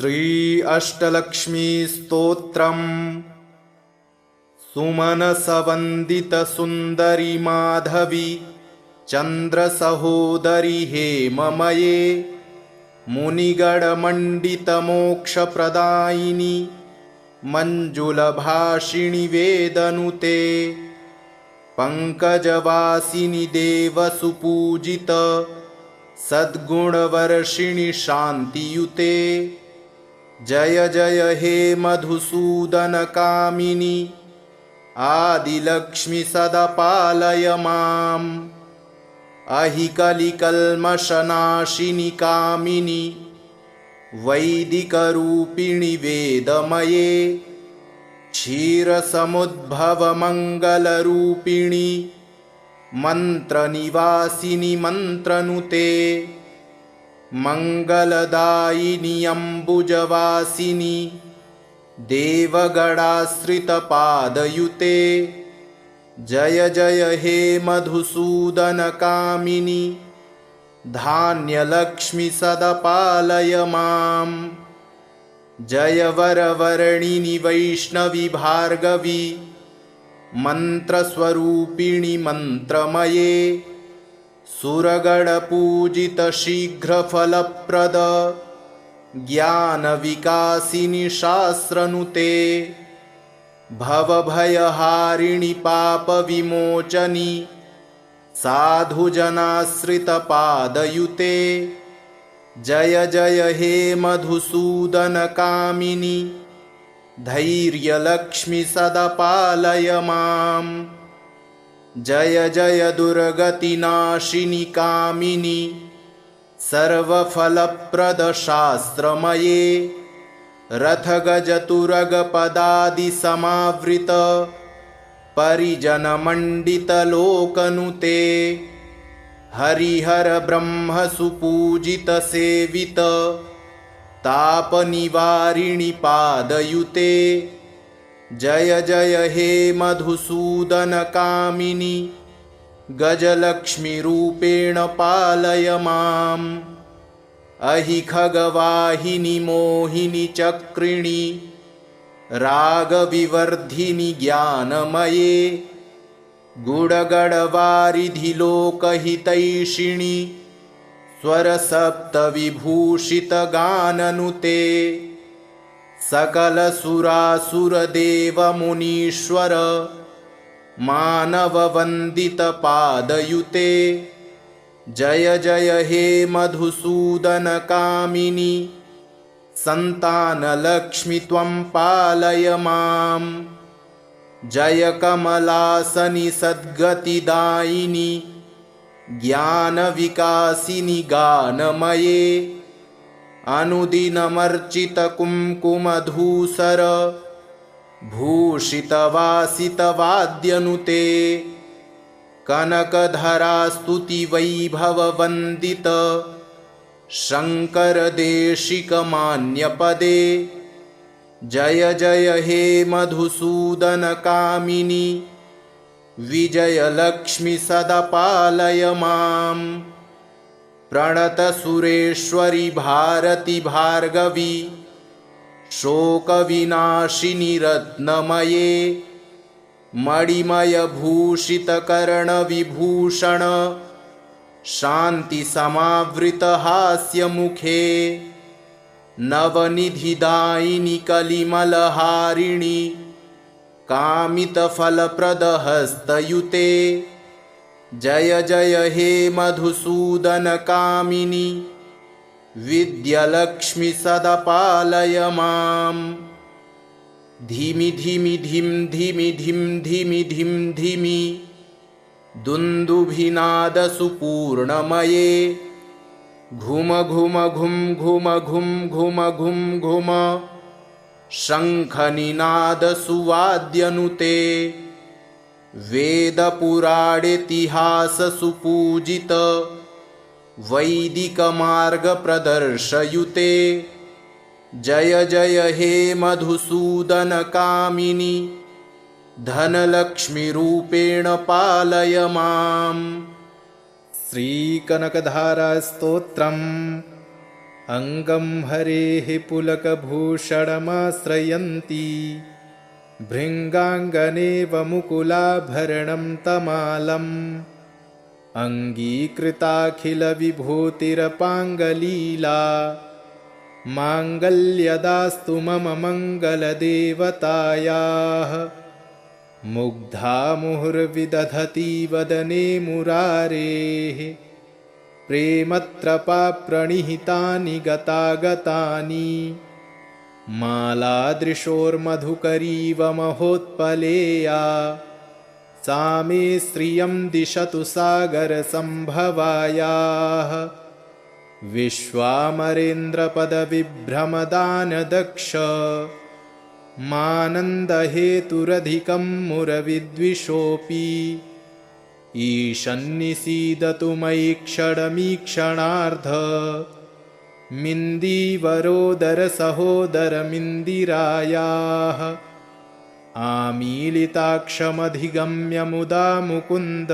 श्री अष्टलक्ष्मी स्तोत्रम्। सुमनसवन्दित सुंदरी माधवी चंद्र सहोदरी हेममये मुनिगणमंडित मोक्ष प्रदायिनी मंजुलभाषिणी वेदनुते पंकजवासिनी देवसुपूजित सद्गुणवर्षिणि शांतियुते। जय जय हे मधुसूदन कामिनी आदिलक्ष्मी सदा पालय माम्। अहिकलिकल्मषनाशिनि कामिनी वैदिकरूपिणि वेदमये क्षीरसमुद्भवमङ्गलरूपिणि मन्त्रनिवासिनि मन्त्रनुते मंगलदायिनी अम्बुजवासिनी देवगणाश्रितपादयुते। जय जय हे मधुसूदन कामिनी धान्यलक्ष्मी सदा पालय माम्। जय वरवर्णिनि वैष्णवी भार्गवी मंत्रस्वरूपिणि मंत्रमये सुरगणपूजित शीघ्रफलप्रद ज्ञानविकासिनि शास्त्रनुते भवभयहारिणि पापविमोचनि साधुजनाश्रितपादयुते। जय जय हे मधुसूदन कामिनी धैर्यलक्ष्मी सदा पालय माम्। जय जय दुर्गतिनाशिनि कामिनी सर्वफलप्रद शास्त्रमये रथगजतुरगपदादिसमावृत परिजनमण्डितलोकनुते हरिहर ब्रह्म सुपूजित सेवित तापनिवारिणि पादयुते। जय जय हे मधुसूदन कामिनी गजलक्ष्मी रूपेण पालय माम्। अहि खगवाहिनी मोहिनी चक्रिणी रागविवर्धिनि ज्ञानमये गुणगणवारिधि लोकहितैषिणि स्वरसप्तविभूषित गाननुते सकलसुरासुरदेवमुनीश्वर मानववन्दितपादयुते। जय जय हे मधुसूदन कामिनी सन्तानलक्ष्मी त्वं पालय माम्। जय कमलासनि सद्गतिदायिनी ज्ञानविकासिनि गानमये अनुदिनमर्चित कुङ्कुमधूसर भूषितवासितवाद्यनुते कनकधरा स्तुतिवैभववन्दित शङ्करदेशिकमान्यपदे। जय जय हे मधुसूदन कामिनी विजयलक्ष्मी सदा पालय माम्। प्रणतसुरेश्वरि भारती भार्गवी शोकविनाशिनि रत्नमये मणिमयभूषितकर्णविभूषण शान्तिसमावृतहास्यमुखे नवनिधिदायिनि कलिमलहारिणि कामितफलप्रदहस्तयुते। जय जय हे मधुसूदन कामिनी विद्यालक्ष्मी सदा पालय माम्। धिमि धिमि धिम धिमि धिम धिमि धिम धिमि दुन्दुभिनादसुपूर्णमये घुम घुम घुम घुम घुम घुम घुम घुम शङ्खनिनादसुवाद्यनुते वेदपुराणेतिहाससुपूजित वैदिकमार्गप्रदर्शयुते। जय जय हे मधुसूदन कामिनी धनलक्ष्मी रूपेण पालय माम्। श्रीकनकधारा स्तोत्रम्। अङ्गं हरेः पुलकभूषणमाश्रयन्ती भृङ्गाङ्गनेव मुकुलाभरणं तमालम् अङ्गीकृताखिलविभूतिरपाङ्गलीला माङ्गल्यदास्तु मम मङ्गलदेवतायाः मुग्धा मुहुर्विदधती वदने मुरारेः प्रेमत्रपाप्रणिहितानि गतागतानि मालादृशोर्मधुकरीव महोत्पलेया सा मे श्रियं दिशतु सागरसम्भवायाः विश्वामरेन्द्रपदविभ्रमदानदक्ष मानन्दहेतुरधिकं मुरविद्विषोऽपि ईशन्निसीदतु मयि क्षणमीक्षणार्ध मिन्दीवरोदरसहोदरमिन्दिरायाः आमीलिताक्षमधिगम्य मुदा मुकुन्द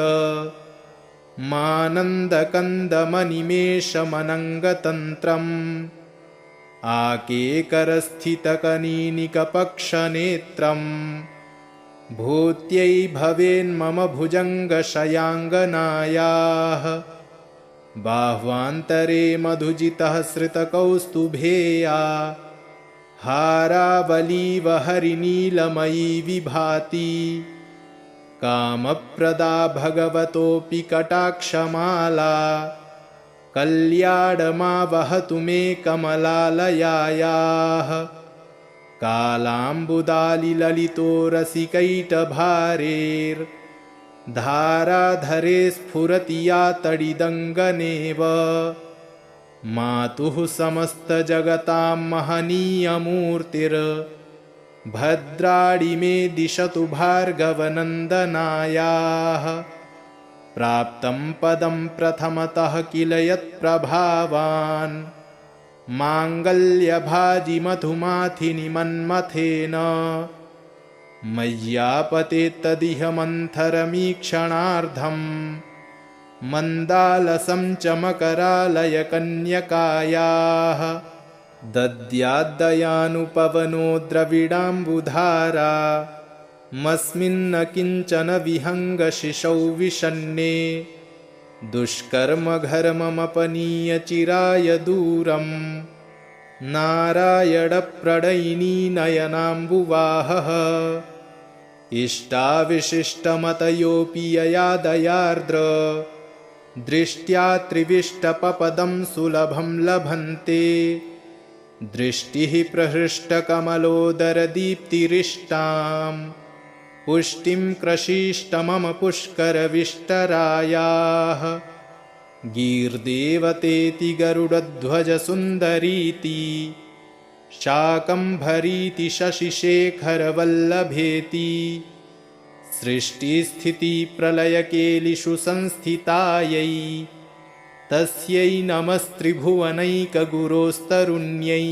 मानन्दकन्दमनिमेषमनङ्गतन्त्रम् आकेकरस्थितकनीनिकपक्षनेत्रम् भूत्यै भवेन्मम भुजङ्गशयाङ्गनायाः बाह्वान्तरे मधुजितः श्रितकौस्तुभेया हारावलीव हरिनीलमयी विभाति कामप्रदा भगवतोऽपि कटाक्षमाला कल्याणमावहतु मे कमलालयायाः कालाम्बुदालिललितो रसिकैटभारेर्धाराधरे स्फुरति या तडिदङ्गनेव मातुः समस्तजगतां महनीयमूर्तिर्भद्राणि मे दिशतु भार्गवनन्दनायाः प्राप्तं पदं प्रथमतः किल यत्प्रभावान् माङ्गल्यभाजिमधुमाथिनि मन्मथेन मय्यापतेत्तदिह मन्थरमीक्षणार्धम् मन्दालसं च मकरालयकन्यकायाः दद्याद्दयानुपवनो द्रविडाम्बुधारा मस्मिन्न किञ्चन विहङ्गशिशौ विषण्णे दुष्कर्मघर्ममपनीय चिराय दूरम् नारायणप्रणयिनी नयनाम्बुवाहः इष्टाविशिष्टमतयोऽपि यया दयार्द्र दृष्ट्या त्रिविष्टपपदं सुलभं लभन्ते दृष्टिः प्रहृष्टकमलोदरदीप्तिरिष्टां पुष्टिं कृषीष्ट मम पुष्करविष्टरायाः गीर्देवतेति गरुडध्वजसुन्दरीति शाकम्भरीति शशिशेखरवल्लभेति सृष्टिस्थितिप्रलयकेलिषु संस्थितायै तस्यै नमस्त्रिभुवनैकगुरोस्तरुण्यै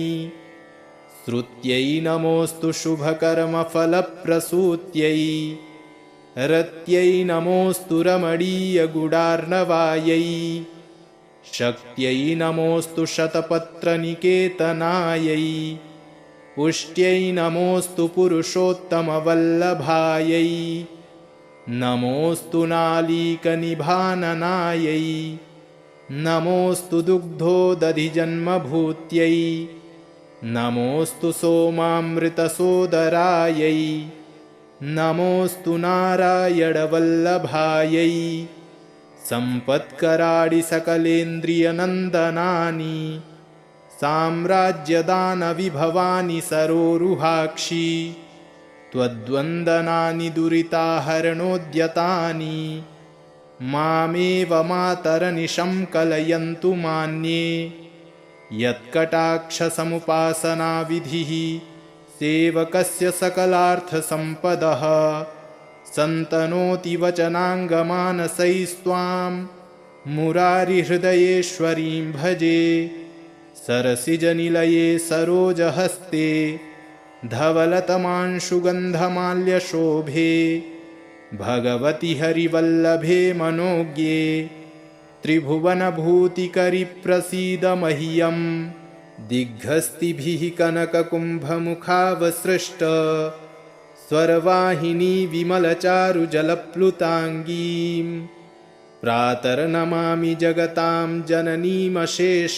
श्रुत्यै नमोऽस्तु शुभकर्मफलप्रसूत्यै रत्यै नमोऽस्तु रमणीयगुडार्णवायै शक्त्यै नमोऽस्तु शतपत्रनिकेतनायै पुष्ट्यै नमोऽस्तु पुरुषोत्तमवल्लभायै नमोऽस्तु नालीकनिभाननायै नमोऽस्तु दुग्धोदधिजन्मभूत्यै नमोऽस्तु सोमामृतसोदरायै नमोऽस्तु नारायणवल्लभायै सम्पत्कराणि सकलेन्द्रियनन्दनानि साम्राज्यदानविभवानि सरोरुहाक्षि त्वद्वन्दनानि दुरिताहरणोद्यतानि मामेव मातरनिशं कलयन्तु मान्ये यत्कटाक्षसमुपासनाविधिः सेवकस्य सकलार्थसम्पदः सन्तनोति वचनाङ्गमानसैस्त्वां मुरारिहृदयेश्वरीं भजे सरसिजनिलये सरोजहस्ते धवलतमांशुगन्धमाल्यशोभे भगवति हरिवल्लभे मनोज्ञे त्रिभुवनभूतिकरि प्रसीद मह्यम् दिग्हस्तिभिः कनककुम्भमुखावसृष्ट स्वरवाहिनी विमलचारुजलप्लुताङ्गीं प्रातर्नमामि जगतां जननीमशेष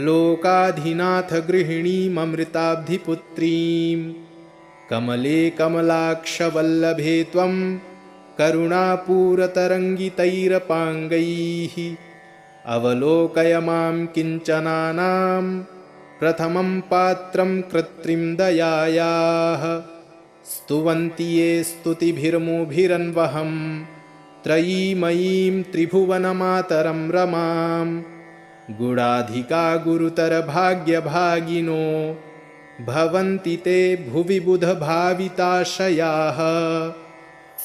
लोकाधिनाथ गृहिणीममृताब्धिपुत्रीं कमले कमलाक्षवल्लभे त्वं करुणापूरतरङ्गितैरपाङ्गैः अवलोकय मां किञ्चनानां प्रथमं पात्रं कृत्रिं दयायाः स्तुवन्ति ये स्तुतिभिर्मुभिरन्वहं त्रयीमयीं त्रिभुवनमातरं रमां गुणाधिका गुरुतरभाग्यभागिनो भवन्ति ते भुवि बुधभाविताशयाः।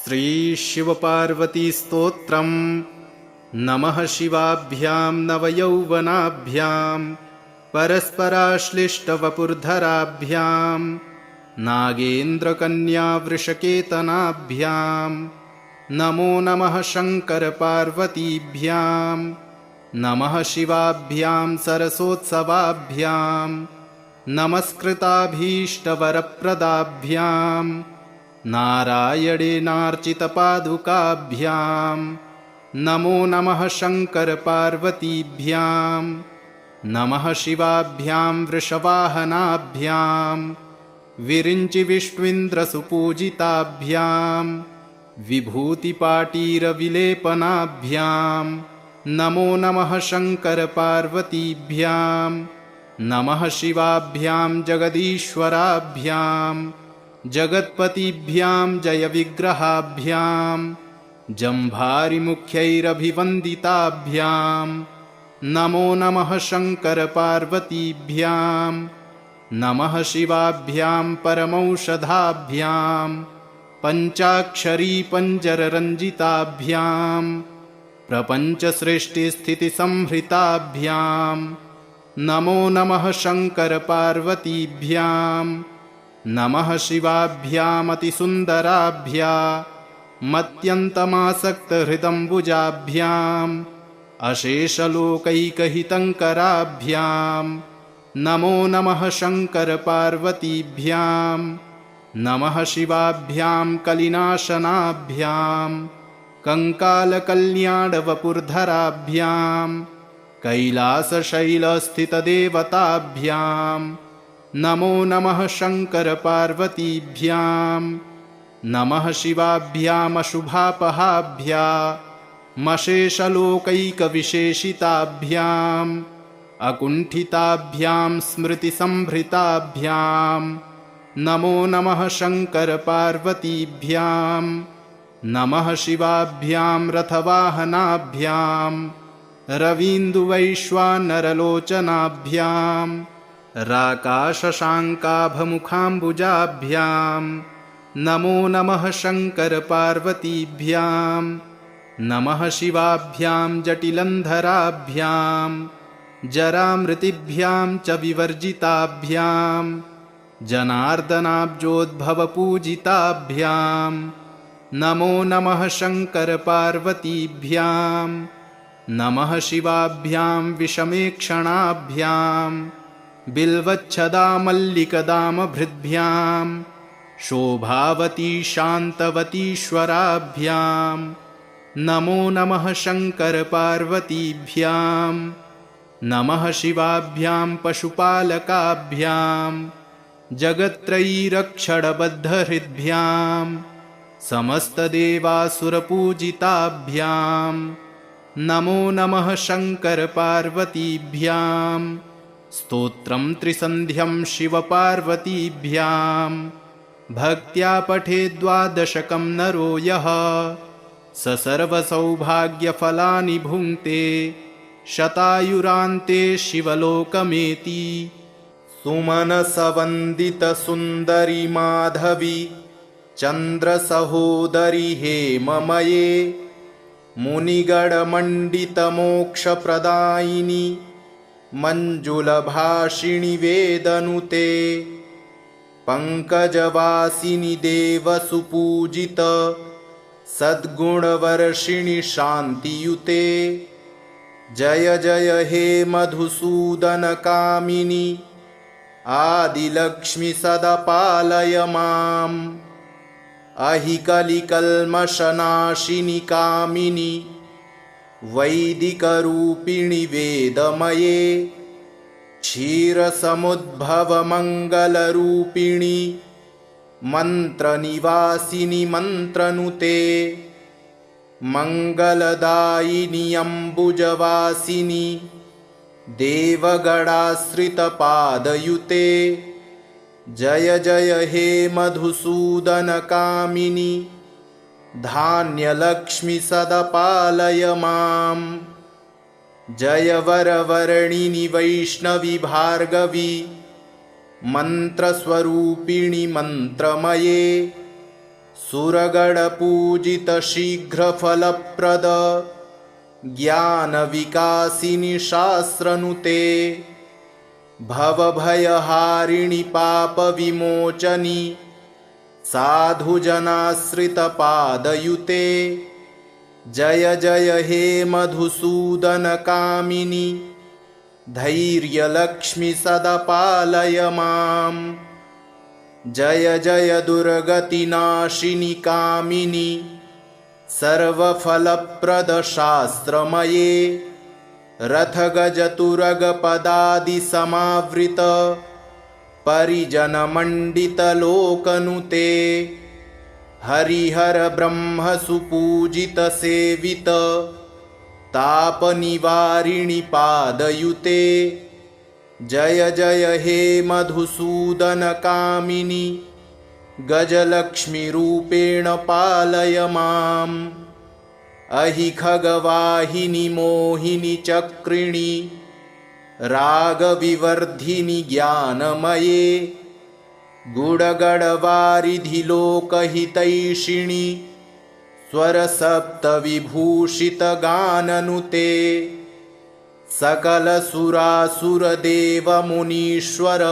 श्रीशिवपार्वतीस्तोत्रम्। नमः शिवाभ्यां नवयौवनाभ्यां परस्पराश्लिष्टवपुर्धराभ्यां नागेन्द्रकन्यावृषकेतनाभ्यां नमो नमः शङ्करपार्वतीभ्यां नमः शिवाभ्यां सरसोत्सवाभ्यां नमस्कृताभीष्टवरप्रदाभ्यां नारायणेनार्चितपादुकाभ्यां नमो नमः शङ्करपार्वतीभ्यां नमः शिवाभ्यां वृषवाहनाभ्यां विरिञ्चिविष्णुन्द्रसुपूजिताभ्यां विभूतिपाटीरविलेपनाभ्यां नमो नमः शङ्करपार्वतीभ्यां नमः शिवाभ्यां जगदीश्वराभ्यां जगत्पतिभ्यां जयविग्रहाभ्यां जम्भारिमुख्यैरभिवन्दिताभ्यां नमो नमः शङ्करपार्वतीभ्यां नमः शिवाभ्यां परमौषधाभ्यां पञ्चाक्षरी पञ्जररञ्जिताभ्यां प्रपञ्चसृष्टिस्थितिसंहृताभ्यां नमो नमः शङ्करपार्वतीभ्यां नमः शिवाभ्यामतिसुन्दराभ्यामत्यन्तमासक्तहृदम्बुजाभ्याम् अशेषलोकैकहितङ्कराभ्यां नमो नमः शङ्करपार्वतीभ्यां नमः शिवाभ्यां कलिनाशनाभ्यां कङ्कालकल्याणवपुर्धराभ्यां कैलासशैलस्थितदेवताभ्यां नमो नमः शङ्करपार्वतीभ्यां नमः शिवाभ्यामशुभापहाभ्यामशेषलोकैकविशेषिताभ्याम् अकुण्ठिताभ्यां स्मृतिसंभृताभ्यां नमो नमः शङ्करपार्वतीभ्यां नमः शिवाभ्यां रथवाहनाभ्यां रवीन्दुवैश्वानरलोचनाभ्यां राकाशशाङ्काभमुखाम्बुजाभ्यां नमो नमः शङ्करपार्वतीभ्यां नमः शिवाभ्यां जटिलन्धराभ्यां जरामृतिभ्यां च विवर्जिताभ्यां जनार्दनाब्जोद्भवपूजिताभ्यां नमो नमः शङ्करपार्वतीभ्यां नमः शिवाभ्यां विषमेक्षणाभ्यां बिल्वच्छदामल्लिकदामभृद्भ्यां शोभावती शान्तवतीश्वराभ्यां नमो नमः शङ्करपार्वतीभ्यां नमः शिवाभ्यां पशुपालकाभ्यां जगत्त्रयीरक्षणबद्धहृद्भ्यां समस्तदेवासुरपूजिताभ्यां नमो नमः शङ्करपार्वतीभ्यां स्तोत्रं त्रिसन्ध्यं शिवपार्वतीभ्यां भक्त्या पठेद्वादशकं नरो यः स सर्वसौभाग्यफलानि भुङ्क्ते शतायुरान्ते शिवलोकमेति। सुमनसवन्दितसुन्दरि माधवी चन्द्रसहोदरि हेममये मुनिगणमण्डितमोक्षप्रदायिनि मञ्जुलभाषिणि वेदनुते पङ्कजवासिनि देवसुपूजित सद्गुणवर्षिणि शान्तियुते जय जय हे मधुसूदन कामिनी आदिलक्ष्मी सदा पालय माम् अहिकलिकल्मषनाशिनि कामिनि वैदिकरूपिणि वेदमये क्षीरसमुद्भवमङ्गलरूपिणि मन्त्रनिवासिनि मन्त्रनुते मङ्गलदायिनि अम्बुजवासिनि देवगणाश्रितपादयुते जय जय हे मधुसूदन कामिनि धान्यलक्ष्मी सदा पालय माम् जय वरवर्णिनि वैष्णवी भार्गवी मन्त्रस्वरूपिणि मन्त्रमये सुरगणपूजित शीघ्रफलप्रद ज्ञानविकासिनि शास्त्रनुते भवभयहारिणि पापविमोचनि साधुजनाश्रितपादयुते जय जय हे मधुसूदन कामिनि धैर्यलक्ष्मी सदा पालय माम् जय जय दुर्गतिनाशिनि कामिनि सर्वफलप्रदशास्त्रमये रथगजतुरगपदादिसमावृत परिजनमण्डितलोकनुते हरिहर ब्रह्मसुपूजितसेवित तापनिवारिणि पादयुते जय जय हे मधुसूदन कामिनि गजलक्ष्मीरूपेण पालय माम् अहि खगवाहिनि मोहिनि चक्रिणि रागविवर्धिनि ज्ञानमये गुडगडवारिधिलोकहितैषिणि स्वरसप्तविभूषितगाननुते सकलसुरासुरदेवमुनीश्वर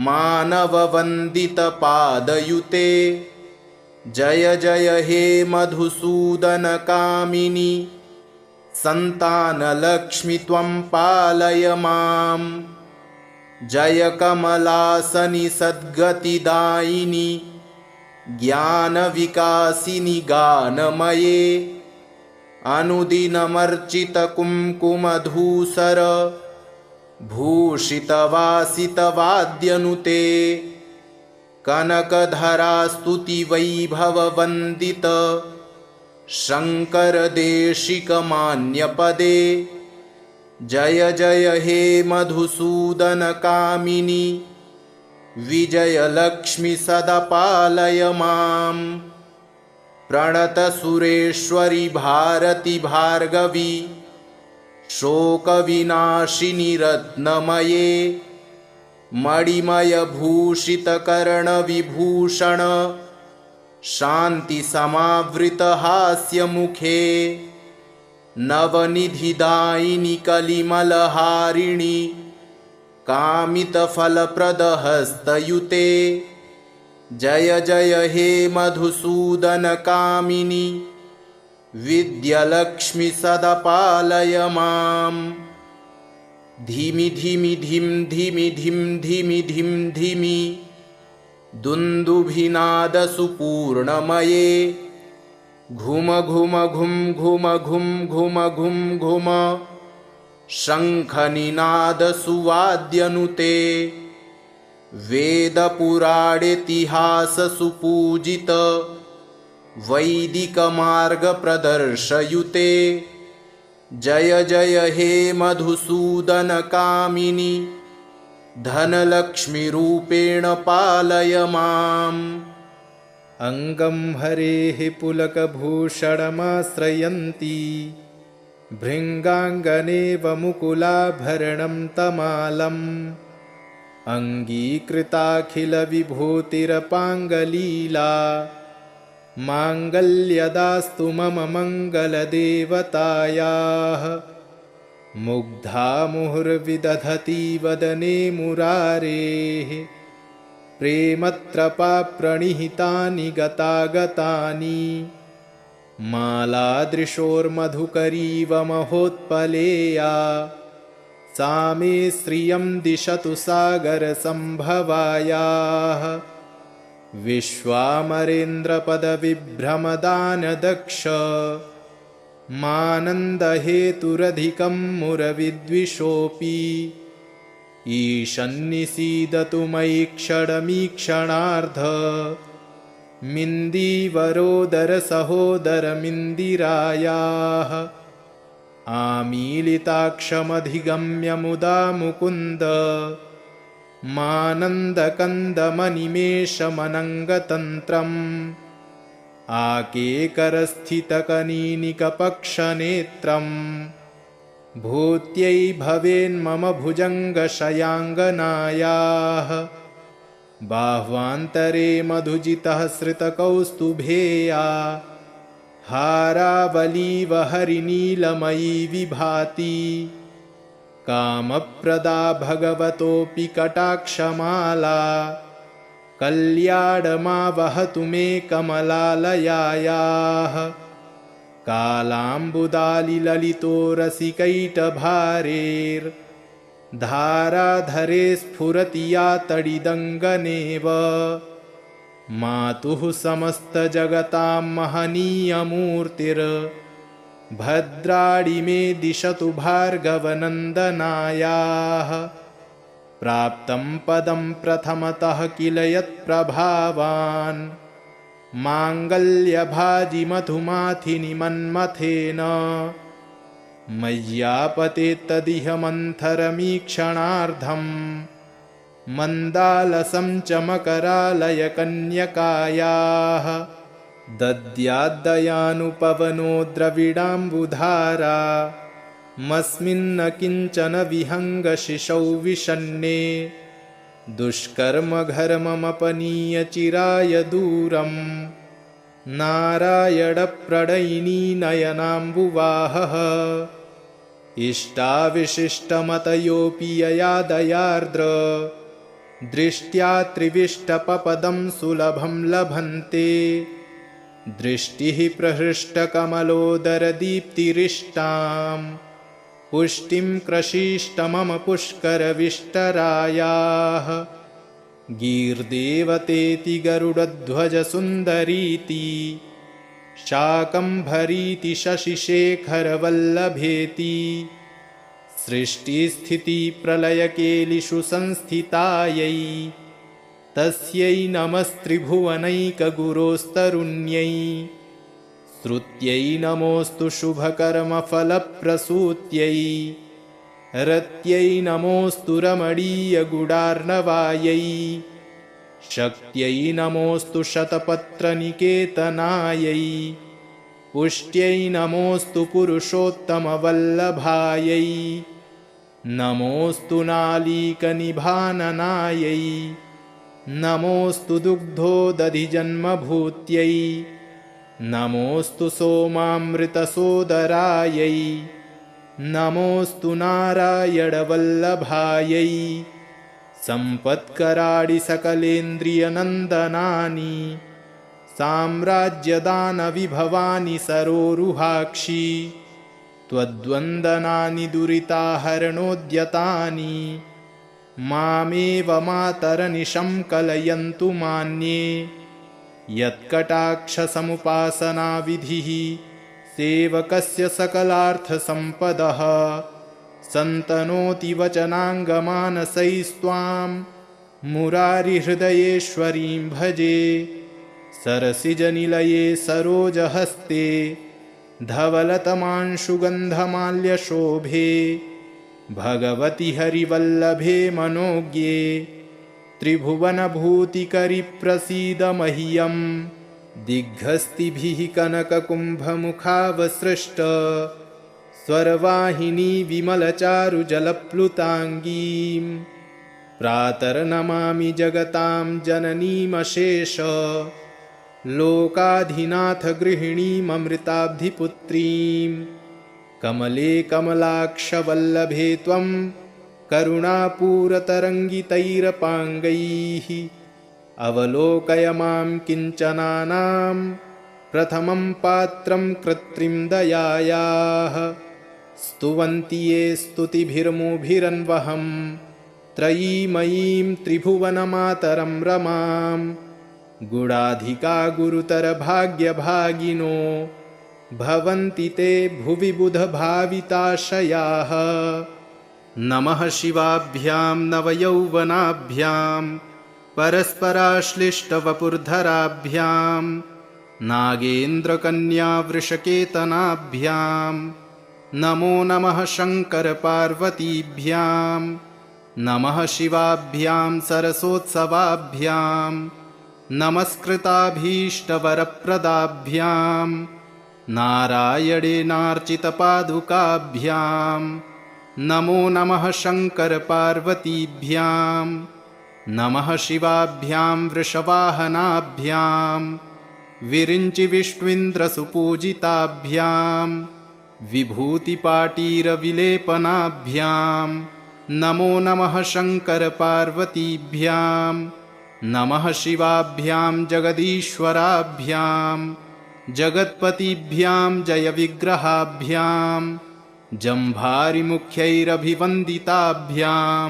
मानववन्दितपादयुते जय जय हे मधुसूदन कामिनि सन्तानलक्ष्मी त्वं पालय माम् जय कमलासनि सद्गतिदायिनि ज्ञानविकासिनि गानमये अनुदिनमर्चितकुङ्कुमधूसर भूषितवासितवाद्यनुते कनकधरास्तुतिवैभववन्दित शङ्करदेशिकमान्यपदे जय जय हे मधुसूदन कामिनि विजयलक्ष्मी सदा पालय माम् प्रणतसुरेश्वरि भारति भार्गवी शोकविनाशिनि रत्नमये मणिमयभूषितकर्णविभूषण शान्तिसमावृतहास्यमुखे नवनिधिदायिनि कलिमलहारिणि कामितफलप्रदहस्तयुते जय जय हे मधुसूदन कामिनि विद्यालक्ष्मी सदा पालय माम् धीमि धीमि धिं धीमि धिं धीमि धिं धीमि दुन्दुभिनादसुपूर्णमये घुम घुम घुं घुम घुं घुम घुं घुम शङ्खनिनादसुवाद्यनुते वेदपुराणेतिहाससुपूजित वैदिकमार्गप्रदर्शयुते जय जय हे मधुसूदन कामिनि धनलक्ष्मीरूपेण पालय माम् अङ्गं हरेः पुलकभूषणमाश्रयन्ती भृङ्गाङ्गनेव मुकुलाभरणं तमालम् अङ्गीकृताखिलविभूतिरपाङ्गलीला माङ्गल्यदास्तु मम मङ्गलदेवतायाः मुग्धा मुहुर्विदधति वदने मुरारेः प्रेमत्रपा प्रणिहितानि गतागतानि मालादृशोर्मधुकरीव महोत्पलेया सा मे श्रियं दिशतु सागरसम्भवायाः विश्वामरेन्द्रपदविभ्रमदानदक्ष मानन्दहेतुरधिकं मुरविद्विषोऽपि ईशन्निसीदतु मयि क्षणमीक्षणार्ध मिन्दीवरोदरसहोदरमिन्दिरायाः आमीलिताक्षमधिगम्य मुदा मुकुन्द मानन्दकन्दमनिमेषमनङ्गतन्त्रम् आकेकरस्थितकनीनिकपक्षनेत्रम् भूत्यै भवेन्मम भुजङ्गशयाङ्गनायाः बाह्वान्तरे मधुजितः श्रितकौस्तुभेया हारावलीव हरिनीलमयी विभाति कामप्रदा भगवतोऽपि कटाक्षमाला कल्याणमावहतु मे कमलालयायाः कालाम्बुदालिललितो रसिकैटभारेर्धाराधरे स्फुरति या तडिदङ्गनेव मातुः समस्तजगतां महनीयमूर्तिर्भद्राणि मे दिशतु भार्गवनन्दनायाः प्राप्तं पदं प्रथमतः किल यत्प्रभावान् माङ्गल्यभाजिमधुमाथिनि मन्मथेन मय्यापतेत्तदिह मन्थरमीक्षणार्धम् मन्दालसं च मकरालयकन्यकायाः दद्याद्दयानुपवनो द्रविडाम्बुधारा मस्मिन्न किञ्चन विहङ्गशिशौ विषण्णे दुष्कर्मघर्ममपनीय चिराय दूरम् नारायणप्रणयिनी नयनाम्बुवाहः इष्टाविशिष्टमतयोऽपि यया दयार्द्र दृष्ट्या त्रिविष्टपपदं सुलभं लभन्ते दृष्टिः प्रहृष्टकमलोदरदीप्तिरिष्टां पुष्टिं कृषीष्ट मम पुष्करविष्टरायाः गीर्देवतेति गरुडध्वजसुन्दरीति शाकम्भरीति शशिशेखरवल्लभेति सृष्टिस्थितिप्रलयकेलिषु संस्थितायै तस्यै नमस्त्रिभुवनैकगुरोस्तरुण्यै श्रुत्यै नमोऽस्तु शुभकर्मफलप्रसूत्यै रत्यै नमोऽस्तु रमणीयगुडार्णवायै शक्त्यै नमोऽस्तु शतपत्रनिकेतनायै पुष्ट्यै नमोऽस्तु पुरुषोत्तमवल्लभायै नमोऽस्तु नालीकनिभाननायै नमोऽस्तु दुग्धोदधिजन्मभूत्यै नमोऽस्तु सोमामृतसोदरायै नमोऽस्तु नारायणवल्लभायै सम्पत्कराणि सकलेन्द्रियनन्दनानि साम्राज्यदानविभवानि सरोरुहाक्षि त्वद्वन्दनानि दुरिताहरणोद्यतानि मामेव मातरनिशं कलयन्तु मान्ये यत्कटाक्षसमुपासनाविधिः सेवकस्य सकलार्थसम्पदः सन्तनोति वचनाङ्गमानसैस्त्वां मुरारिहृदयेश्वरीं भजे सरसिजनिलये सरोजहस्ते धवलतमांशुगन्धमाल्यशोभे भगवति हरिवल्लभे मनोज्ञे त्रिभुवनभूतिकरि प्रसीद मह्यं दिग्हस्तिभिः कनककुम्भमुखावसृष्ट स्वरवाहिनी विमलचारुजलप्लुताङ्गीं प्रातर्नमामि जगतां जननीमशेष लोकाधिनाथ गृहिणीममृताब्धिपुत्रीं कमले कमलाक्षवल्लभे त्वं करुणापूरतरङ्गितैरपाङ्गैः अवलोकय मां किञ्चनानां प्रथमं पात्रं कृत्रिं दयायाः स्तुवन्ति ये स्तुतिभिर्मुभिरन्वहं त्रयीमयीं त्रिभुवनमातरं रमां गुणाधिका गुरुतरभाग्यभागिनो भवन्ति ते भुवि बुधभाविताशयाः। नमः शिवाभ्यां नवयौवनाभ्यां परस्पराश्लिष्टवपुर्धराभ्यां नागेन्द्रकन्यावृषकेतनाभ्यां नमो नमः शङ्करपार्वतीभ्यां नमः शिवाभ्यां सरसोत्सवाभ्यां नमस्कृताभीष्टवरप्रदाभ्यां नारायणेनार्चितपादुकाभ्यां नमो नमः शङ्करपार्वतीभ्यां नमः शिवाभ्यां वृषवाहनाभ्यां विरिञ्चिविष्णुन्द्रसुपूजिताभ्यां विभूतिपाटीरविलेपनाभ्यां नमो नमः शङ्करपार्वतीभ्यां नमः शिवाभ्यां जगदीश्वराभ्यां जगत्पतिभ्यां जयविग्रहाभ्यां जम्भारिमुख्यैरभिवन्दिताभ्यां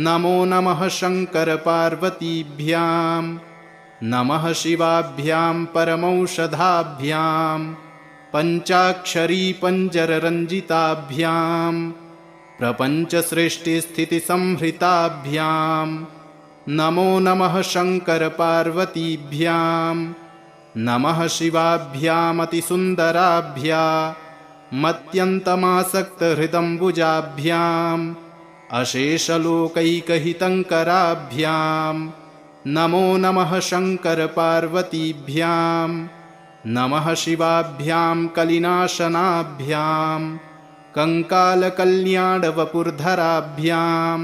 नमो नमः शङ्करपार्वतीभ्यां नमः शिवाभ्यां परमौषधाभ्यां पञ्चाक्षरी पञ्जररञ्जिताभ्यां प्रपञ्चसृष्टिस्थितिसंहृताभ्यां नमो नमः शङ्करपार्वतीभ्यां नमः शिवाभ्यामतिसुन्दराभ्यामत्यन्तमासक्तहृदम्बुजाभ्याम् अशेषलोकैकहितङ्कराभ्यां नमो नमः शङ्करपार्वतीभ्यां नमः शिवाभ्यां कलिनाशनाभ्यां कङ्कालकल्याणवपुर्धराभ्यां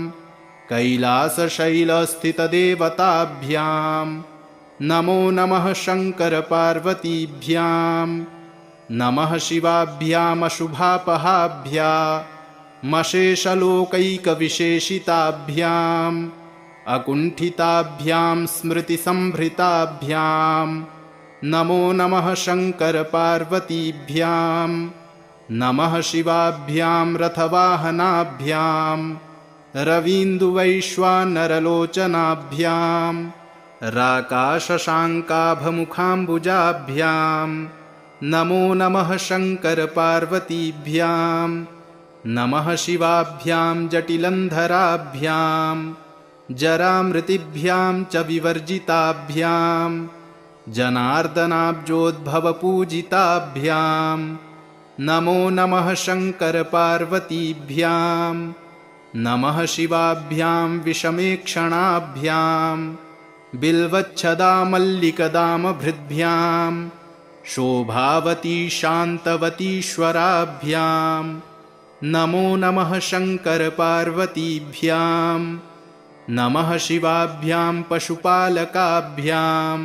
कैलासशैलस्थितदेवताभ्यां नमो नमः शङ्करपार्वतीभ्यां नमः शिवाभ्यामशुभापहाभ्यामशेषलोकैकविशेषिताभ्याम् अकुण्ठिताभ्यां स्मृतिसंभृताभ्यां नमो नमः शङ्करपार्वतीभ्यां नमः शिवाभ्यां रथवाहनाभ्यां रवीन्दुवैश्वानरलोचनाभ्यां राकाशशाङ्काभमुखाम्बुजाभ्यां नमो नमः शङ्करपार्वतीभ्यां नमः शिवाभ्यां जटिलन्धराभ्यां जरामृतिभ्यां च विवर्जिताभ्यां जनार्दनाब्जोद्भवपूजिताभ्यां नमो नमः शङ्करपार्वतीभ्यां नमः शिवाभ्यां विषमेक्षणाभ्यां बिल्वच्छदामल्लिकदामभृद्भ्यां शोभावती शान्तवतीश्वराभ्यां नमो नमः शङ्करपार्वतीभ्यां नमः शिवाभ्यां पशुपालकाभ्यां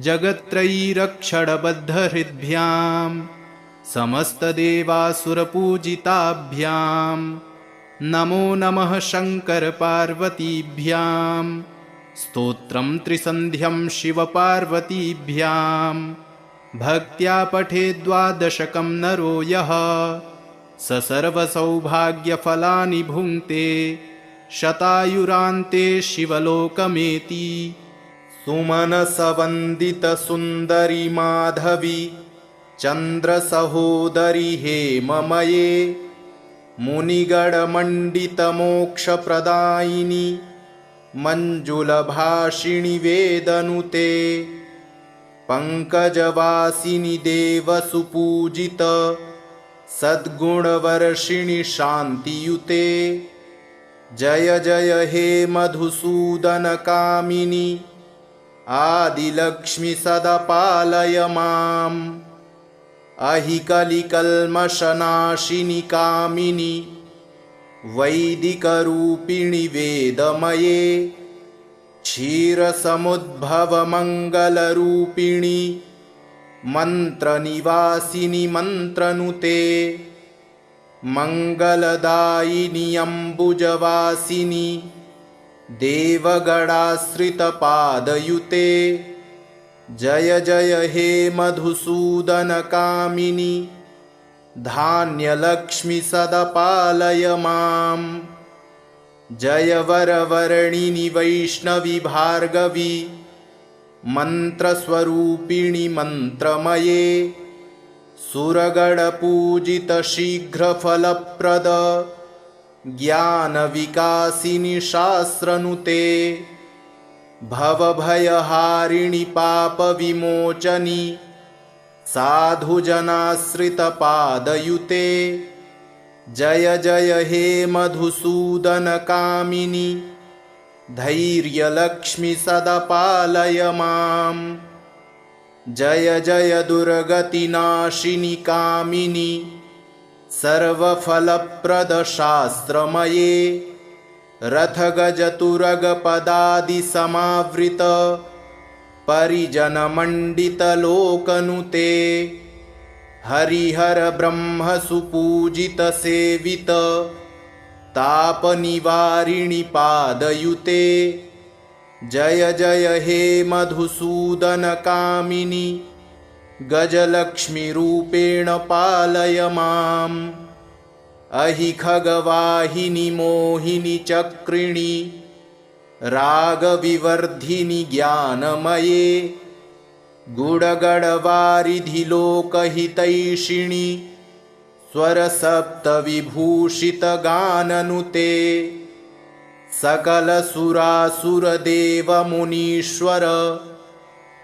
जगत्त्रयीरक्षणबद्धहृद्भ्यां समस्तदेवासुरपूजिताभ्यां नमो नमः शङ्करपार्वतीभ्यां स्तोत्रं त्रिसन्ध्यं शिवपार्वतीभ्यां भक्त्या पठेद्वादशकं नरो यः स सर्वसौभाग्यफलानि भुङ्क्ते शतायुरान्ते शिवलोकमेति। सुमनसवन्दितसुन्दरि माधवी चन्द्रसहोदरि हेममये मुनिगणमण्डितमोक्षप्रदायिनि मञ्जुलभाषिणि वेदनुते पङ्कजवासिनि देवसुपूजित सद्गुणवर्षिणि शान्तियुते जय जय हे मधुसूदनकामिनि आदिलक्ष्मि सदा पालय माम् अहिकलिकल्मषनाशिनि कामिनि वैदिकरूपिणि वेदमये क्षीरसमुद्भवमङ्गलरूपिणि मन्त्रनिवासिनि मन्त्रनुते मङ्गलदायिनि अम्बुजवासिनि देवगणाश्रितपादयुते जय जय हे मधुसूदन कामिनी धान्यलक्ष्मी सदा पालय मां। जय वरवर्णिनि वैष्णवी भार्गवी मन्त्रस्वरूपिणि मन्त्रमये सुरगणपूजित शीघ्रफलप्रद ज्ञानविकासिनि शास्त्रनुते भवभयहारिणि पापविमोचनि साधुजनाश्रितपादयुते। जय जय हे मधुसूदन कामिनी धैर्यलक्ष्मी सदा पालय मां। जय जय दुर्गतिनाशिनि कामिनी सर्वफलप्रद शास्त्रमये रथगजतुरगपदादिसमावृत परिजनमण्डितलोकनुते हरिहर ब्रह्म सुपूजित सेवित तापनिवारिणि पादयुते। जय जय हे मधुसूदन कामिनी गजलक्ष्मीरूपेण पालय माम्। अहि खगवाहिनि मोहिनि चक्रिणि रागविवर्धिनि ज्ञानमये गुडगडवारिधि लोकहितैषिणि स्वरसप्तविभूषितगाननुते सकलसुरासुरदेवमुनीश्वर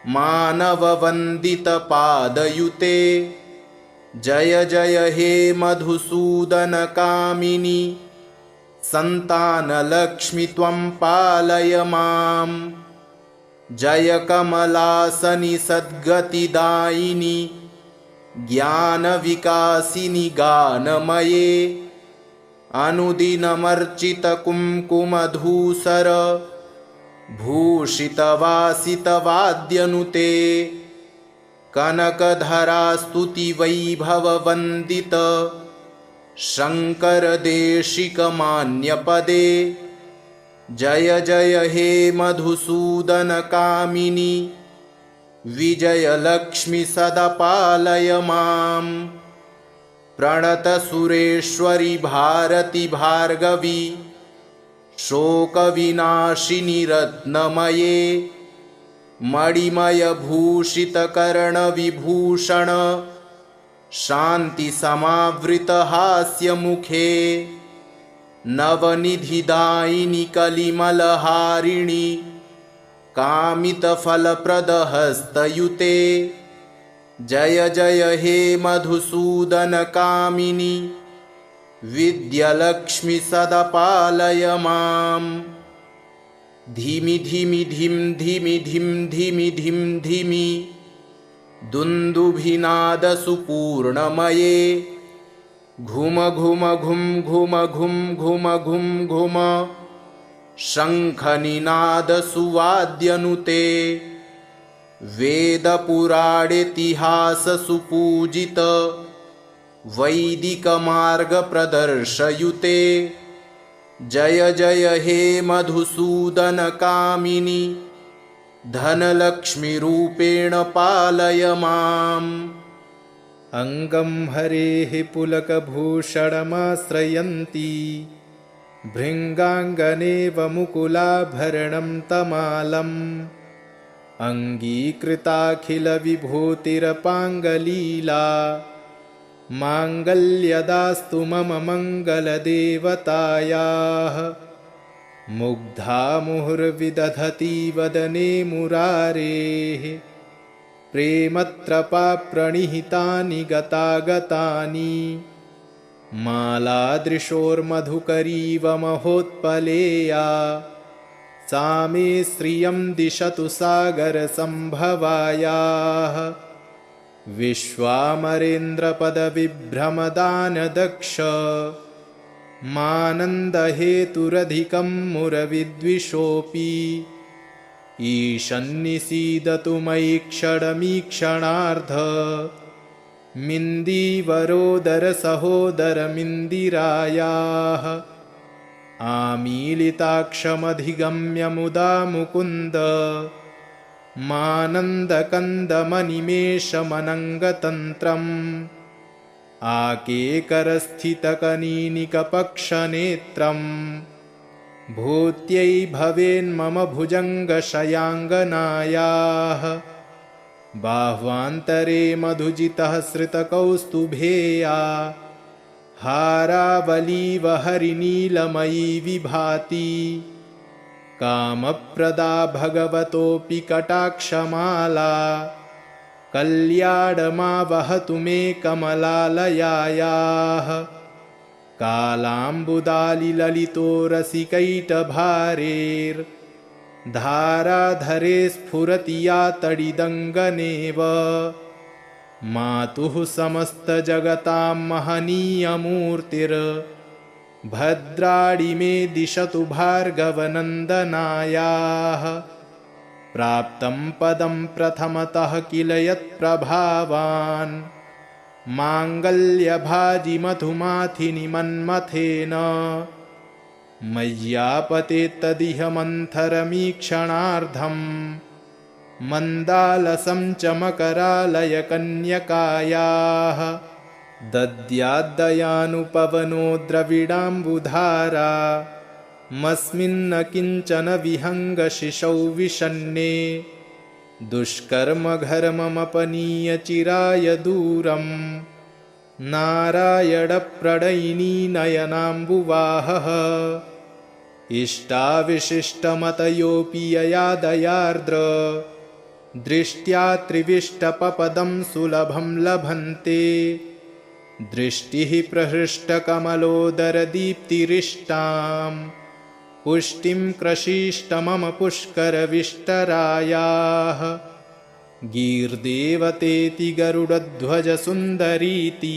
मानववन्दितपादयुते। जय जय हे मधुसूदन कामिनी सन्तानलक्ष्मी त्वं पालय माम्। जय कमलासनि सद्गतिदायिनि ज्ञानविकासिनि गानमये अनुदिनमर्चितकुङ्कुमधूसर भूषितवासितवाद्यनुते कनकधरास्तुतिवैभववन्दित शङ्करदेशिकमान्यपदे। जय जय हे मधुसूदन कामिनी विजयलक्ष्मी सदा पालय मां। प्रणतसुरेश्वरि भारति भार्गवी शोकविनाशिनि रत्नमये मणिमयभूषितकर्णविभूषण शान्तिसमावृतहास्यमुखे नवनिधिदायिनि कलिमलहारिणि कामितफलप्रदहस्तयुते। जय जय हे मधुसूदन कामिनी विद्यालक्ष्मी सदा पालय माम्। धिमि धिमि धिं धिमि धिं धिमि धिं धिमि दुन्दुभिनादसुपूर्णमये घुम घुम घुं घुम घुं घुम घुं घुम शङ्खनिनादसुवाद्यनुते वेदपुराणेतिहाससुपूजित वैदिकमार्गप्रदर्शयुते। जय जय हे मधुसूदन कामिनी धनलक्ष्मीरूपेण पालय माम्। अङ्गं हरेः पुलकभूषणमाश्रयन्ती भृङ्गाङ्गनेव मुकुलाभरणं तमालम् अङ्गीकृताखिलविभूतिरपाङ्गलीला माङ्गल्यदास्तु मम मङ्गलदेवतायाः। मुग्धा मुहुर्विदधति वदने मुरारेः प्रेमत्रपाप्रणिहितानि गतागतानि मालादृशोर्मधुकरीव महोत्पलेया सा मे श्रियं दिशतु सागरसम्भवायाः। विश्वामरेन्द्रपदविभ्रमदानदक्ष मानन्दहेतुरधिकं मुरविद्विषोऽपि ईशन्निसीदतु मयि क्षणमीक्षणार्ध मिन्दीवरोदरसहोदरमिन्दिरायाः। आमीलिताक्षमधिगम्य मुदा मुकुन्द मानन्दकन्दमनिमेषमनङ्गतन्त्रम् आकेकरस्थितकनीनिकपक्षनेत्रम् भूत्यै भवेन्मम भुजङ्गशयाङ्गनायाः बाह्वान्तरे मधुजितः श्रितकौस्तुभेया हारावलीव हरिनीलमयी विभाति कामप्रदा भगवतोऽपि कटाक्षमाला कल्याणमावहतु मे कमलालयायाः कालाम्बुदालिललितो रसिकैटभारेर्धाराधरे स्फुरति या तडिदङ्गनेव मातुः समस्तजगतां महनीयमूर्तिर्भद्राणि मे दिशतु भार्गवनन्दनायाः प्राप्तं पदं प्रथमतः किल यत्प्रभावान् माङ्गल्यभाजिमधुमाथिनि मन्मथेन मय्यापतेत्तदिह मन्थरमीक्षणार्धम् मन्दालसं च मकरालयकन्यकायाः दद्याद्दयानुपवनो द्रविडाम्बुधारा मस्मिन्न किञ्चन विहङ्गशिशौ विषण्णे दुष्कर्मघर्ममपनीय चिराय दूरम् नारायणप्रणयिनी नयनाम्बुवाहः इष्टाविशिष्टमतयोऽपि यया दयार्द्र दृष्ट्या त्रिविष्टपपदं सुलभं लभन्ते दृष्टिः प्रहृष्टकमलोदरदीप्तिरिष्टां पुष्टिं कृषीष्ट मम पुष्करविष्टरायाः गीर्देवतेति गरुडध्वजसुन्दरीति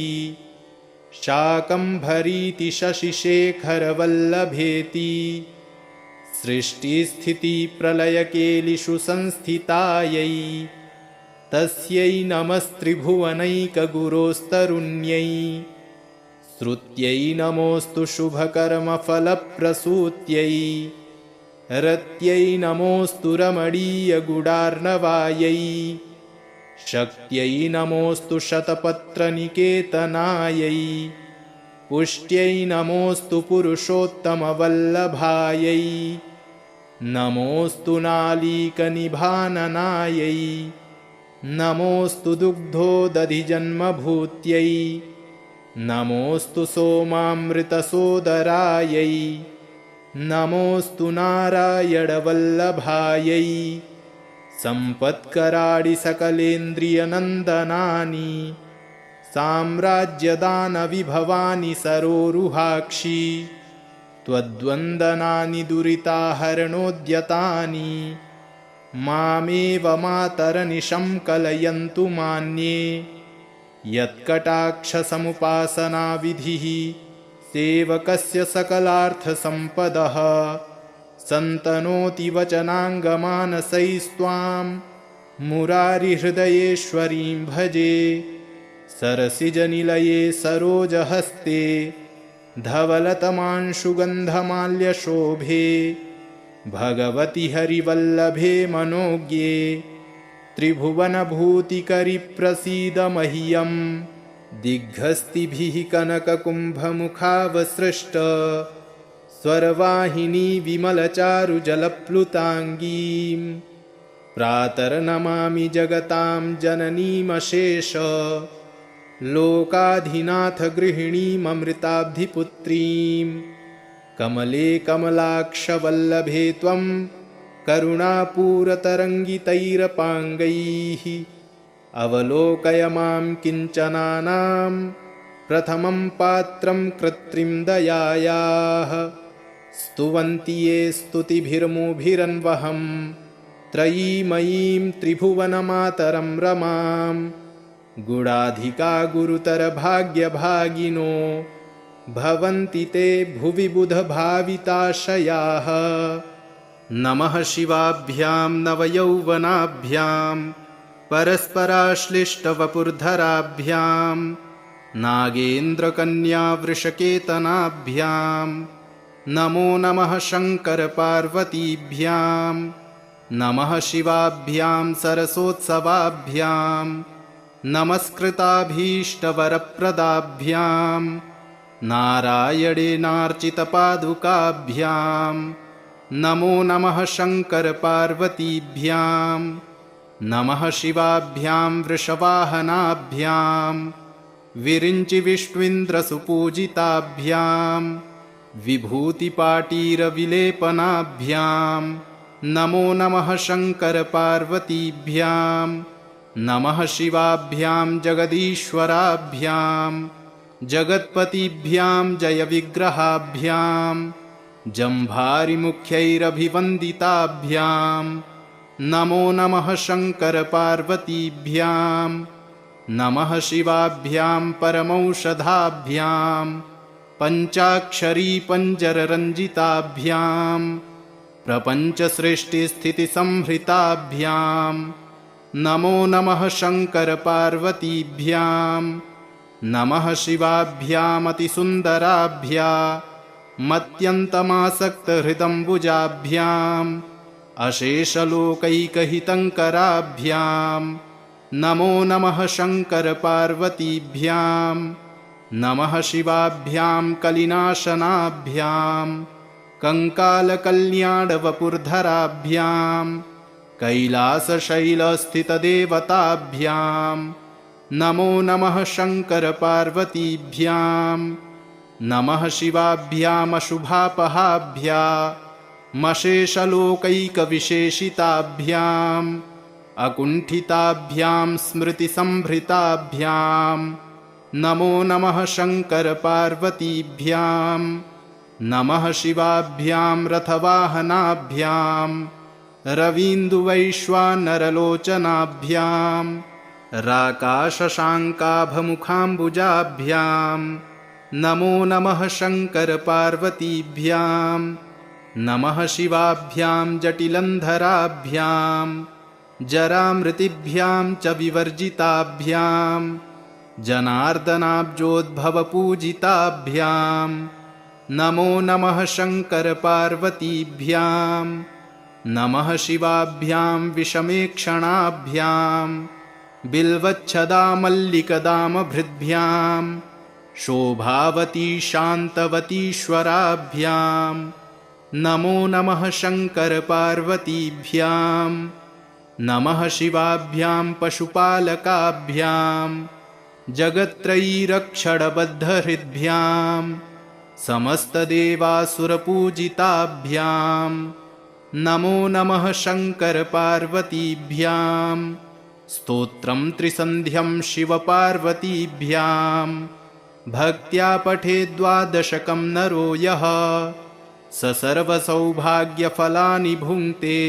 शाकम्भरीति शशिशेखरवल्लभेति सृष्टिस्थितिप्रलयकेलिषु संस्थितायै तस्यै नमस्त्रिभुवनैकगुरोस्तरुण्यै श्रुत्यै नमोऽस्तु शुभकर्मफलप्रसूत्यै रत्यै नमोऽस्तु रमणीयगुडार्णवायै शक्त्यै नमोऽस्तु शतपत्रनिकेतनायै पुष्ट्यै नमोऽस्तु पुरुषोत्तमवल्लभायै नमोऽस्तु नालीकनिभाननायै नमोऽस्तु दुग्धोदधिजन्मभूत्यै नमोऽस्तु सोमामृतसोदरायै नमोऽस्तु नारायणवल्लभायै सम्पत्कराणि सकलेन्द्रियनन्दनानि साम्राज्यदानविभवानि सरोरुहाक्षि त्वद्वन्दनानि दुरिताहरणोद्यतानि मामेव मातरनिशं कलयन्तु मान्ये यत्कटाक्षसमुपासनाविधिः सेवकस्य सकलार्थसम्पदः सन्तनोति वचनाङ्गमानसैस्त्वां मुरारिहृदयेश्वरीं भजे सरसिजनिलये सरोजहस्ते धवलतमांशुगन्धमाल्यशोभे भगवति हरिवल्लभे मनोज्ञे त्रिभुवनभूतिकरि प्रसीद मह्यम् दिग्हस्तिभिः कनककुम्भमुखावसृष्ट स्वरवाहिनी विमलचारुजलप्लुताङ्गीं प्रातर्नमामि जगतां जननीमशेष लोकाधिनाथ गृहिणीममृताब्धिपुत्रीं कमले कमलाक्षवल्लभे त्वं करुणापूरतरङ्गितैरपाङ्गैः अवलोकय मां किञ्चनानां प्रथमं पात्रं कृत्रिं दयायाः स्तुवन्ति ये स्तुतिभिर्मुभिरन्वहं त्रयीमयीं त्रिभुवनमातरं रमां गुणाधिका गुरुतरभाग्यभागिनो भवन्ति ते भुवि बुधभाविताशयाः नमः शिवाभ्यां नवयौवनाभ्यां परस्पराश्लिष्टवपुर्धराभ्यां नागेन्द्रकन्यावृषकेतनाभ्यां नमो नमः शङ्करपार्वतीभ्यां नमः शिवाभ्यां सरसोत्सवाभ्यां नमस्कृताभीष्टवरप्रदाभ्यां नारायणेनार्चितपादुकाभ्यां नमो नमः शङ्करपार्वतीभ्यां नमः शिवाभ्यां वृषवाहनाभ्यां विरिञ्चिविष्णुन्द्रसुपूजिताभ्यां विभूतिपाटीरविलेपनाभ्यां नमो नमः शङ्करपार्वतीभ्यां नमः शिवाभ्यां जगदीश्वराभ्यां जगत्पतिभ्यां जयविग्रहाभ्यां जम्भारिमुख्यैरभिवन्दिताभ्यां नमो नमः शङ्करपार्वतीभ्यां नमः शिवाभ्यां परमौषधाभ्यां पञ्चाक्षरी पञ्जररञ्जिताभ्यां प्रपञ्चसृष्टिस्थितिसंहृताभ्यां नमो नमः शङ्करपार्वतीभ्यां नमः शिवाभ्यामतिसुन्दराभ्यामत्यन्तमासक्तहृदम्बुजाभ्याम् अशेषलोकैकहितङ्कराभ्यां नमो नमः शङ्करपार्वतीभ्यां नमः शिवाभ्यां कलिनाशनाभ्यां कङ्कालकल्याणवपुर्धराभ्यां कैलासशैलस्थितदेवताभ्यां नमो नमः शङ्करपार्वतीभ्यां नमः शिवाभ्यामशुभापहाभ्यामशेषलोकैकविशेषिताभ्याम् अकुण्ठिताभ्यां स्मृतिसंभृताभ्यां नमो नमः शङ्करपार्वतीभ्यां नमः शिवाभ्यां रथवाहनाभ्यां रवीन्दुवैश्वानरलोचनाभ्यां राकाशशाङ्काभमुखाम्बुजाभ्यां नमो नमः शङ्करपार्वतीभ्यां नमः शिवाभ्यां जटिलन्धराभ्यां जरामृतिभ्यां च विवर्जिताभ्यां जनार्दनाब्जोद्भवपूजिताभ्यां नमो नमः शङ्करपार्वतीभ्यां नमः शिवाभ्यां विषमेक्षणाभ्यां बिल्वच्छदामल्लिकदामभृद्भ्यां शोभावती शान्तवतीश्वराभ्यां नमो नमः शङ्करपार्वतीभ्यां नमः शिवाभ्यां पशुपालकाभ्यां जगत्त्रयीरक्षणबद्धहृद्भ्यां समस्तदेवासुरपूजिताभ्यां नमो नमः शङ्करपार्वतीभ्यां स्तोत्रं त्रिसन्ध्यं शिवपार्वतीभ्यां भक्त्या पठेद्वादशकं नरो यः स सर्वसौभाग्यफलानि भुङ्क्ते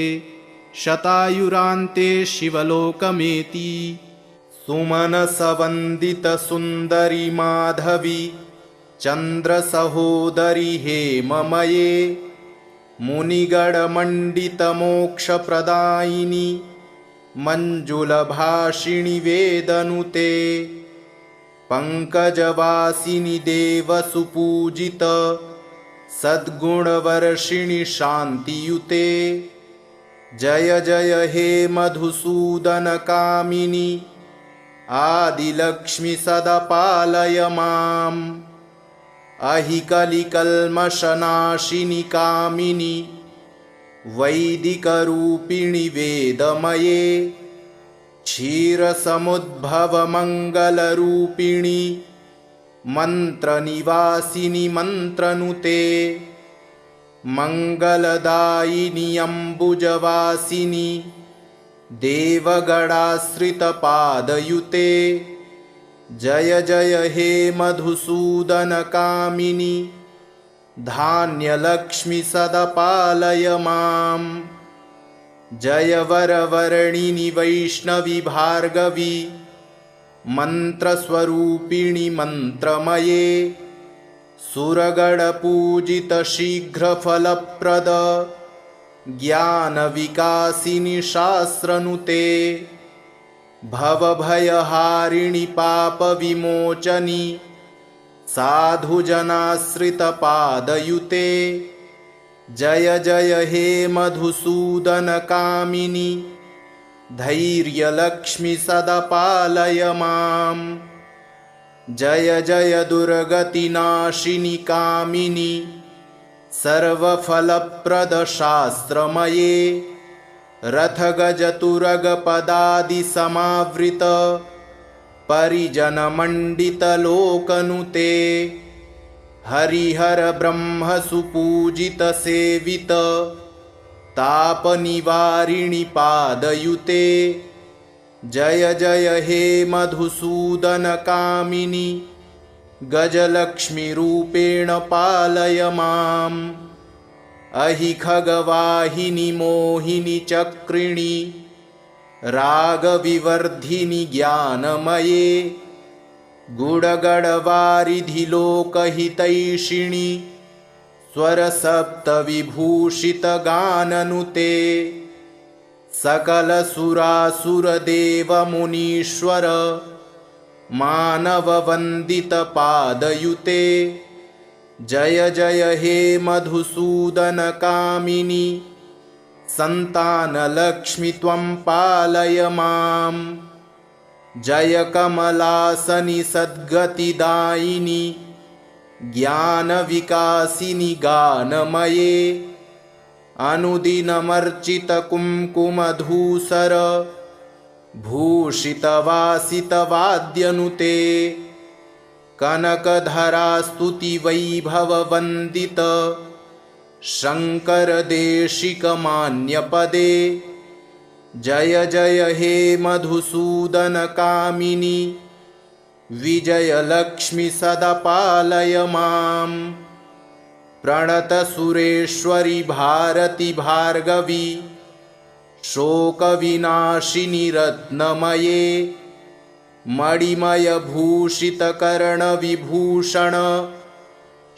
शतायुरान्ते शिवलोकमेति सुमनसवन्दितसुन्दरि माधवी चन्द्रसहोदरि हेममये मुनिगणमण्डितमोक्षप्रदायिनि मञ्जुलभाषिणि वेदनुते पङ्कजवासिनि देवसुपूजित सद्गुणवर्षिणि शान्तियुते जय जय हे मधुसूदनकामिनि आदिलक्ष्मि सदा पालय माम् अहिकलिकल्मषनाशिनि कामिनि वैदिकरूपिणि वेदमये क्षीरसमुद्भवमङ्गलरूपिणि मन्त्रनिवासिनि मन्त्रनुते मङ्गलदायिनि अम्बुजवासिनि देवगणाश्रितपादयुते जय जय हे मधुसूदनकामिनि धान्यलक्ष्मि सदा पालय माम् जय वरवर्णिनि वैष्णवि भार्गवी मन्त्रस्वरूपिणि मन्त्रमये सुरगणपूजित शीघ्रफलप्रद ज्ञानविकासिनि शास्त्रनुते भवभयहारिणि पापविमोचनि साधुजनाश्रितपादयुते जय जय हे मधुसूदन कामिनी धैर्यलक्ष्मि सदा पालय माम्। जय जय दुर्गतिनाशिनि कामिनि सर्वफलप्रद शास्त्रमये रथगजतुरगपदादिसमावृत परिजनमण्डितलोकनुते हरिहर ब्रह्म सुपूजित सेवित तापनिवारिणि पादयुते। जय जय हे मधुसूदन कामिनि गजलक्ष्मीरूपेण पालय माम्। अहि खगवाहिनि मोहिनि चक्रिणि रागविवर्धिनि ज्ञानमये गुडगडवारिधिलोकहितैषिणि स्वरसप्तविभूषितगाननुते सकलसुरासुरदेवमुनीश्वर मानववन्दितपादयुते। जय जय हे मधुसूदन कामिनि सन्तानलक्ष्मि त्वं पालय माम्। जय कमलासनि सद्गतिदायिनि ज्ञानविकासिनि गानमये अनुदिनमर्चितकुङ्कुमधूसर भूषितवासितवाद्यनुते कनकधरास्तुतिवैभववन्दित शङ्करदेशिकमान्यपदे। जय जय हे मधुसूदन कामिनि विजयलक्ष्मि सदा पालय माम्। प्रणतसुरेश्वरि भारति भार्गवी शोकविनाशिनि रत्नमये मणिमयभूषितकर्णविभूषण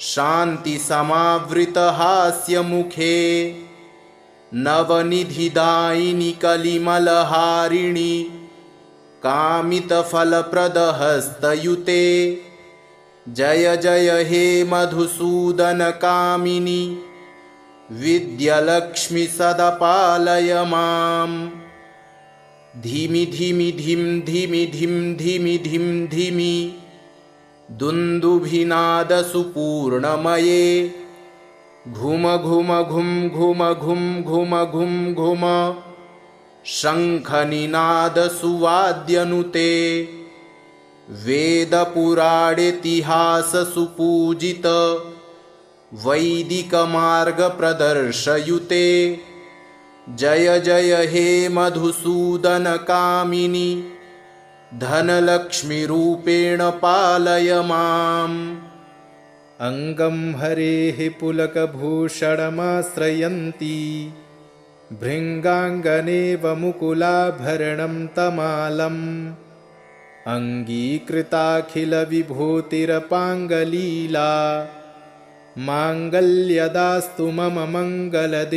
शान्तिसमावृतहास्यमुखे नवनिधिदायिनि कलिमलहारिणि कामितफलप्रदहस्तयुते। जय जय हे मधुसूदन कामिनि विद्यालक्ष्मि सदा पालय माम्। धिमि धिमि धिं धिमि धिं धिमि धिं धिमि दुन्दुभिनादसुपूर्णमये घुम घुम घुं घुम घुं घुम घुं घुम शङ्खनिनादसुवाद्यनुते वेदपुराणेतिहाससुपूजित वैदिकमार्गप्रदर्शयुते। जय जय हे मधुसूदन कामिनि धनलक्ष्मीरूपेण पालय माम्। अङ्गं हरेः पुलकभूषणमाश्रयन्ती भृङ्गाङ्गनेव मुकुलाभरणं तमालम् अङ्गीकृताखिलविभूतिरपाङ्गलीला माङ्गल्यदास्तु मम मङ्गलदेवतायाः।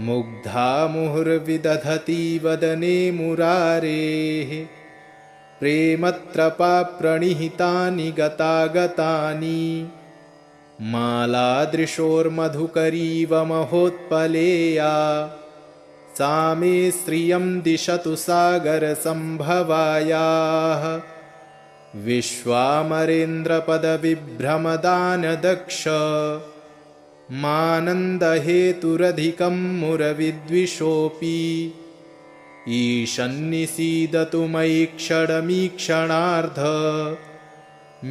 मुग्धा मुहुर्विदधति वदने मुरारेः प्रेमत्रपाप्रणिहितानि गतागतानि मालादृशोर्मधुकरीव महोत्पलेया सा मे श्रियं दिशतु सागरसम्भवायाः। विश्वामरेन्द्रपदविभ्रमदानदक्ष मानन्दहेतुरधिकं मुरविद्विषोऽपि ईशन्निसीदतु मयि क्षणमीक्षणार्ध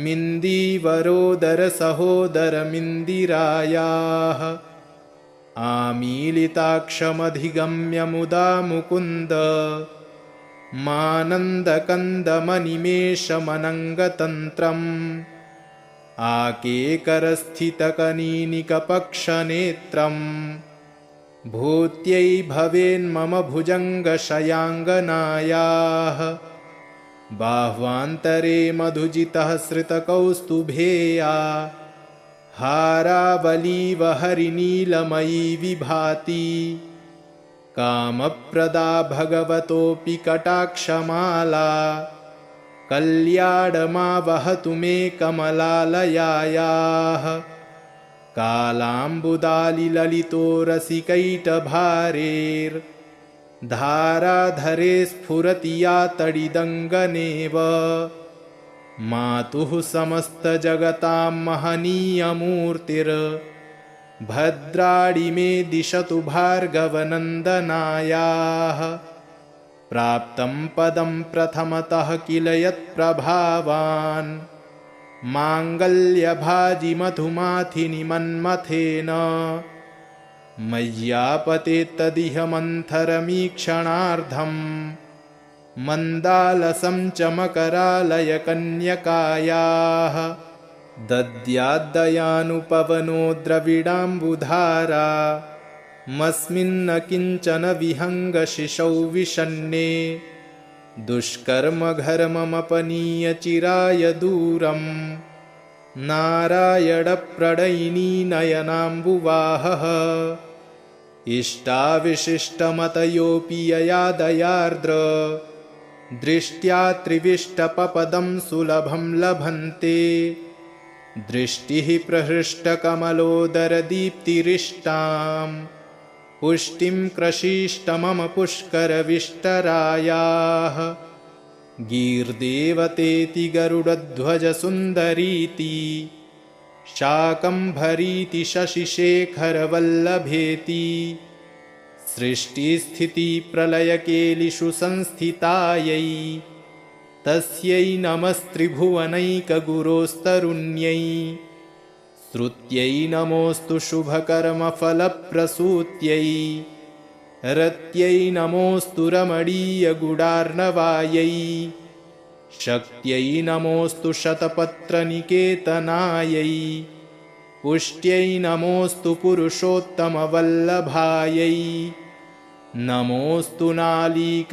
मिन्दीवरोदरसहोदरमिन्दिरायाः। आमीलिताक्षमधिगम्य मुदा मुकुन्द मानन्दकन्दमनिमेषमनङ्गतन्त्रम् आकेकरस्थितकनीनिकपक्षनेत्रम् भूत्यै भवेन्मम भुजङ्गशयाङ्गनायाः। बाह्वान्तरे मधुजितः श्रितकौस्तुभेया हारावलीव हरिनीलमयी विभाति कामप्रदा भगवतोऽपि कटाक्षमाला कल्याणमावहतु मे कमलालयायाः। कालाम्बुदालिललितो रसिकैटभारेर्धाराधरे स्फुरति या तडिदङ्गनेव मातुः समस्तजगतां महनीयमूर्तिर्भद्राणि मे दिशतु भार्गवनन्दनायाः प्राप्तं पदं प्रथमतः किल यत्प्रभावान् माङ्गल्यभाजि मधुमाथिनि मन्मथेन मय्यापतेत्तदिह मन्थरमीक्षणार्धम् मन्दालसं च मकरालयकन्यकायाः दद्याद्दयानुपवनो द्रविडाम्बुधारा मस्मिन्न किञ्चन विहङ्गशिशौ विषण्णे दुष्कर्मघर्ममपनीय चिराय दूरं नारायणप्रणयिनी नयनाम्बुवाहः इष्टाविशिष्टमतयोऽपि यया दयार्द्र दृष्ट्या त्रिविष्टपपदं सुलभं लभन्ते दृष्टिः प्रहृष्टकमलोदरदीप्तिरिष्टां पुष्टिं कृषीष्ट मम पुष्करविष्टरायाः गीर्देवतेति गरुडध्वजसुन्दरीति शाकम्भरीति शशिशेखरवल्लभेति सृष्टिस्थितिप्रलयकेलिषु संस्थितायै तस्यै नमस्त्रिभुवनैकगुरोस्तरुण्यै श्रुत्यै नमोऽस्तु शुभकर्मफलप्रसूत्यै रत्यै नमोऽस्तु रमणीयगुडार्णवायै शक्त्यै नमोऽस्तु शतपत्रनिकेतनायै पुष्ट्यै नमोऽस्तु पुरुषोत्तमवल्लभायै नमोऽस्तु नालीकनिभाननायै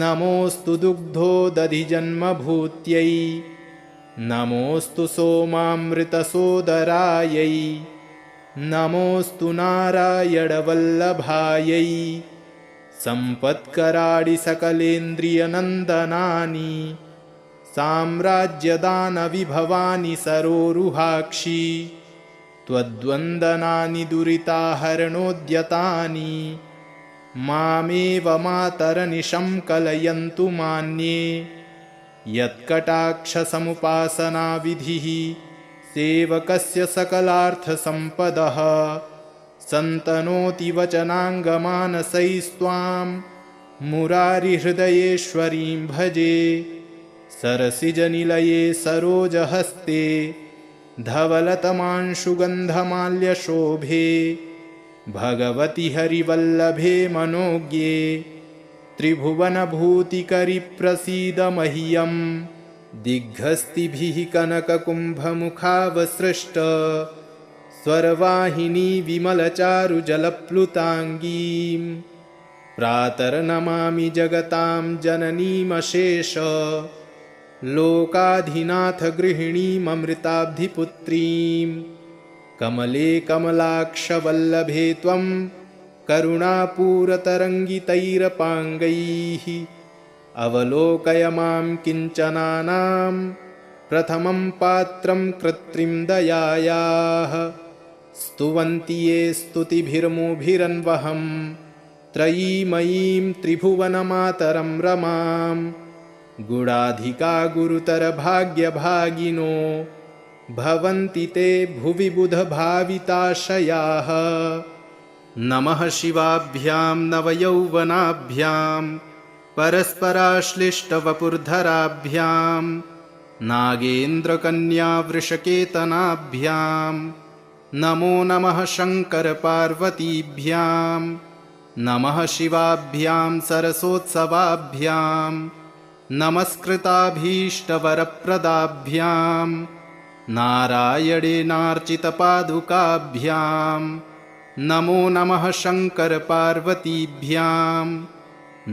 नमोऽस्तु दुग्धोदधिजन्मभूत्यै नमोऽस्तु सोमामृतसोदरायै नमोऽस्तु नारायणवल्लभायै सम्पत्कराणि सकलेन्द्रियनन्दनानि साम्राज्यदानविभवानि सरोरुहाक्षि त्वद्वन्दनानि दुरिताहरणोद्यतानि मामेव मातरनिशं कलयन्तु मान्ये यत्कटाक्षसमुपासनाविधिः सेवकस्य सकलार्थसम्पदः सन्तनोति वचनाङ्गमानसैस्त्वां मुरारिहृदयेश्वरीं भजे सरसिजनिलये सरोजहस्ते धवलतमांशुगन्धमाल्यशोभे भगवति हरिवल्लभे मनोज्ञे त्रिभुवनभूतिकरि प्रसीद मह्यं दिग्हस्तिभिः कनककुम्भमुखावसृष्ट स्वरवाहिनी विमलचारुजलप्लुताङ्गीं प्रातर्नमामि जगतां जननीमशेष लोकाधिनाथ गृहिणीममृताब्धिपुत्रीं कमले कमलाक्षवल्लभे त्वं करुणापूरतरङ्गितैरपाङ्गैः अवलोकय मां किञ्चनानां प्रथमं पात्रं कृत्रिं दयायाः स्तुवन्ति ये स्तुतिभिर्मुभिरन्वहं त्रयीमयीं त्रिभुवनमातरं रमां गुणाधिका गुरुतरभाग्यभागिनो भवन्ति ते भुवि बुधभाविताशयाः नमः शिवाभ्यां नवयौवनाभ्यां परस्पराश्लिष्टवपुर्धराभ्यां नागेन्द्रकन्यावृषकेतनाभ्यां नमो नमः शङ्करपार्वतीभ्यां नमः शिवाभ्यां सरसोत्सवाभ्यां नमस्कृताभीष्टवरप्रदाभ्यां नारायणेनार्चितपादुकाभ्यां नमो नमः शङ्करपार्वतीभ्यां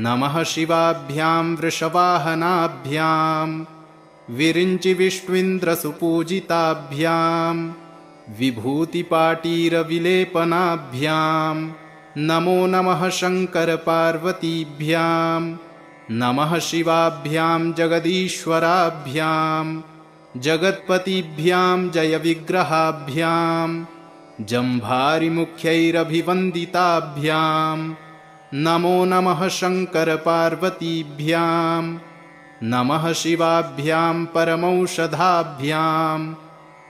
नमः शिवाभ्यां वृषवाहनाभ्यां विरिञ्चिविष्णुन्द्रसुपूजिताभ्यां विभूतिपाटीरविलेपनाभ्यां नमो नमः शङ्करपार्वतीभ्यां नमः शिवाभ्यां जगदीश्वराभ्यां जगत्पतिभ्यां जयविग्रहाभ्यां जम्भारिमुख्यैरभिवन्दिताभ्यां नमो नमः शङ्करपार्वतीभ्यां नमः शिवाभ्यां परमौषधाभ्यां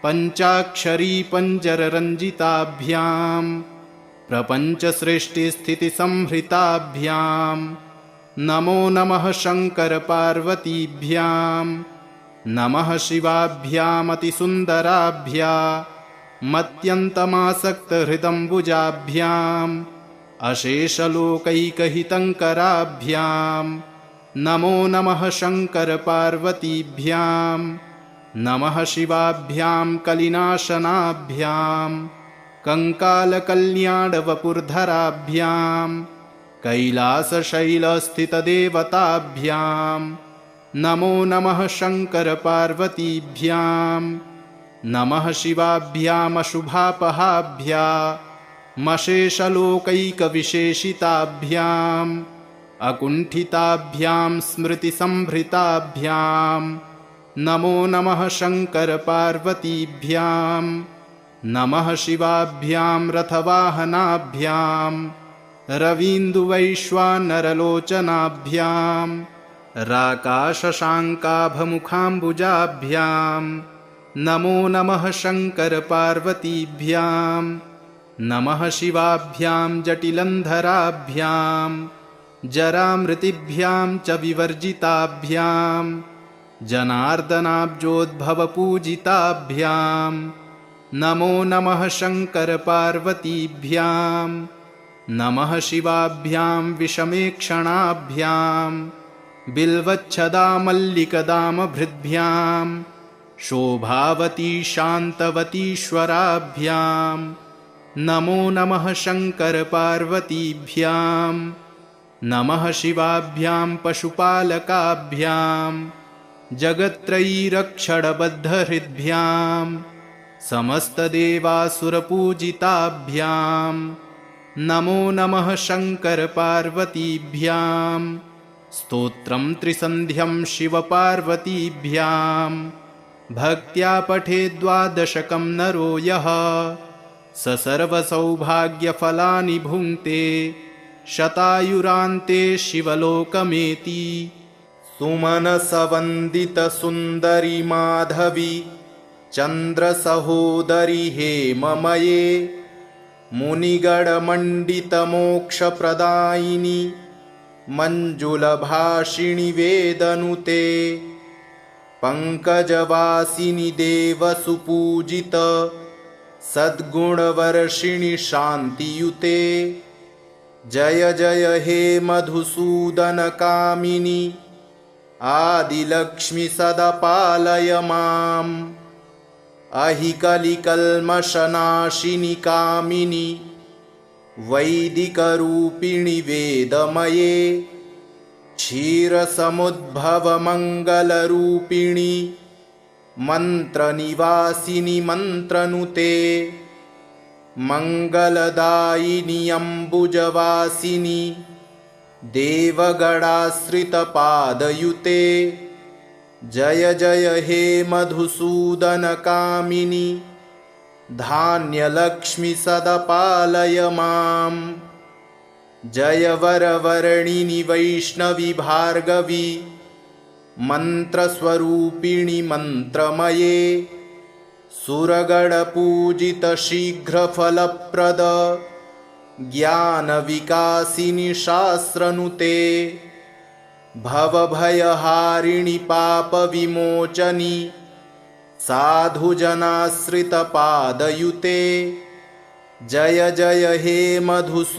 पञ्चाक्षरी पञ्जररञ्जिताभ्यां प्रपञ्चसृष्टिस्थितिसंहृताभ्यां नमो नमः शङ्करपार्वतीभ्यां नमः शिवाभ्यामतिसुन्दराभ्यामत्यन्तमासक्तहृदम्बुजाभ्याम् अशेषलोकैकहितङ्कराभ्यां नमो नमः शङ्करपार्वतीभ्यां नमः शिवाभ्यां कलिनाशनाभ्यां कङ्कालकल्याणवपुर्धराभ्यां कैलासशैलस्थितदेवताभ्यां नमो नमः शङ्करपार्वतीभ्यां नमः शिवाभ्यामशुभापहाभ्यामशेषलोकैकविशेषिताभ्याम् अकुण्ठिताभ्यां स्मृतिसंभृताभ्यां नमो नमः शङ्करपार्वतीभ्यां नमः शिवाभ्यां रथवाहनाभ्यां रवीन्दुवैश्वानरलोचनाभ्यां राकाशशाङ्काभमुखाम्बुजाभ्यां नमो नमः शङ्करपार्वतीभ्यां नमः शिवाभ्यां जटिलन्धराभ्यां जरामृतिभ्यां च विवर्जिताभ्यां जनार्दनाब्जोद्भवपूजिताभ्यां नमो नमः शङ्करपार्वतीभ्यां नमः शिवाभ्यां विषमेक्षणाभ्यां बिल्वच्छदामल्लिकदामभृद्भ्यां शोभावती शान्तवतीश्वराभ्यां नमो नमः शङ्करपार्वतीभ्यां नमः शिवाभ्यां पशुपालकाभ्यां जगत्त्रयीरक्षणबद्धहृद्भ्यां समस्तदेवासुरपूजिताभ्यां नमो नमः शङ्करपार्वतीभ्यां स्तोत्रं त्रिसन्ध्यं शिवपार्वतीभ्यां भक्त्या पठेद्वादशकं नरो यः स सर्वसौभाग्यफलानि भुङ्क्ते शतायुरान्ते शिवलोकमेति सुमनसवन्दितसुन्दरि माधवी चन्द्रसहोदरि हेममये मुनिगणमण्डितमोक्षप्रदायिनि मञ्जुलभाषिणि वेदनुते पङ्कजवासिनि देवसुपूजित सद्गुणवर्षिणि शान्तियुते जय जय हे मधुसूदनकामिनि आदिलक्ष्मि सदा पालय माम् अहिकलिकल्मषनाशिनि कामिनि वैदिकरूपिणि वेदमये क्षीरसमुद्भवमङ्गलरूपिणि मन्त्रनिवासिनि मन्त्रनुते मङ्गलदायिनि अम्बुजवासिनि देवगणाश्रितपादयुते जय जय हे मधुसूदनकामिनि धान्यलक्ष्मि सदा पालय माम् जय वरवर्णिनि वैष्णवि भार्गवी मन्त्रस्वरूपिणि मन्त्रमये सुरगणपूजित शीघ्रफलप्रद ज्ञानविकासिनि शास्त्रनुते भवभयहारिणि पापविमोचनि साधुजनाश्रितपादयुते जय जय हे मधुसूदनकामिनि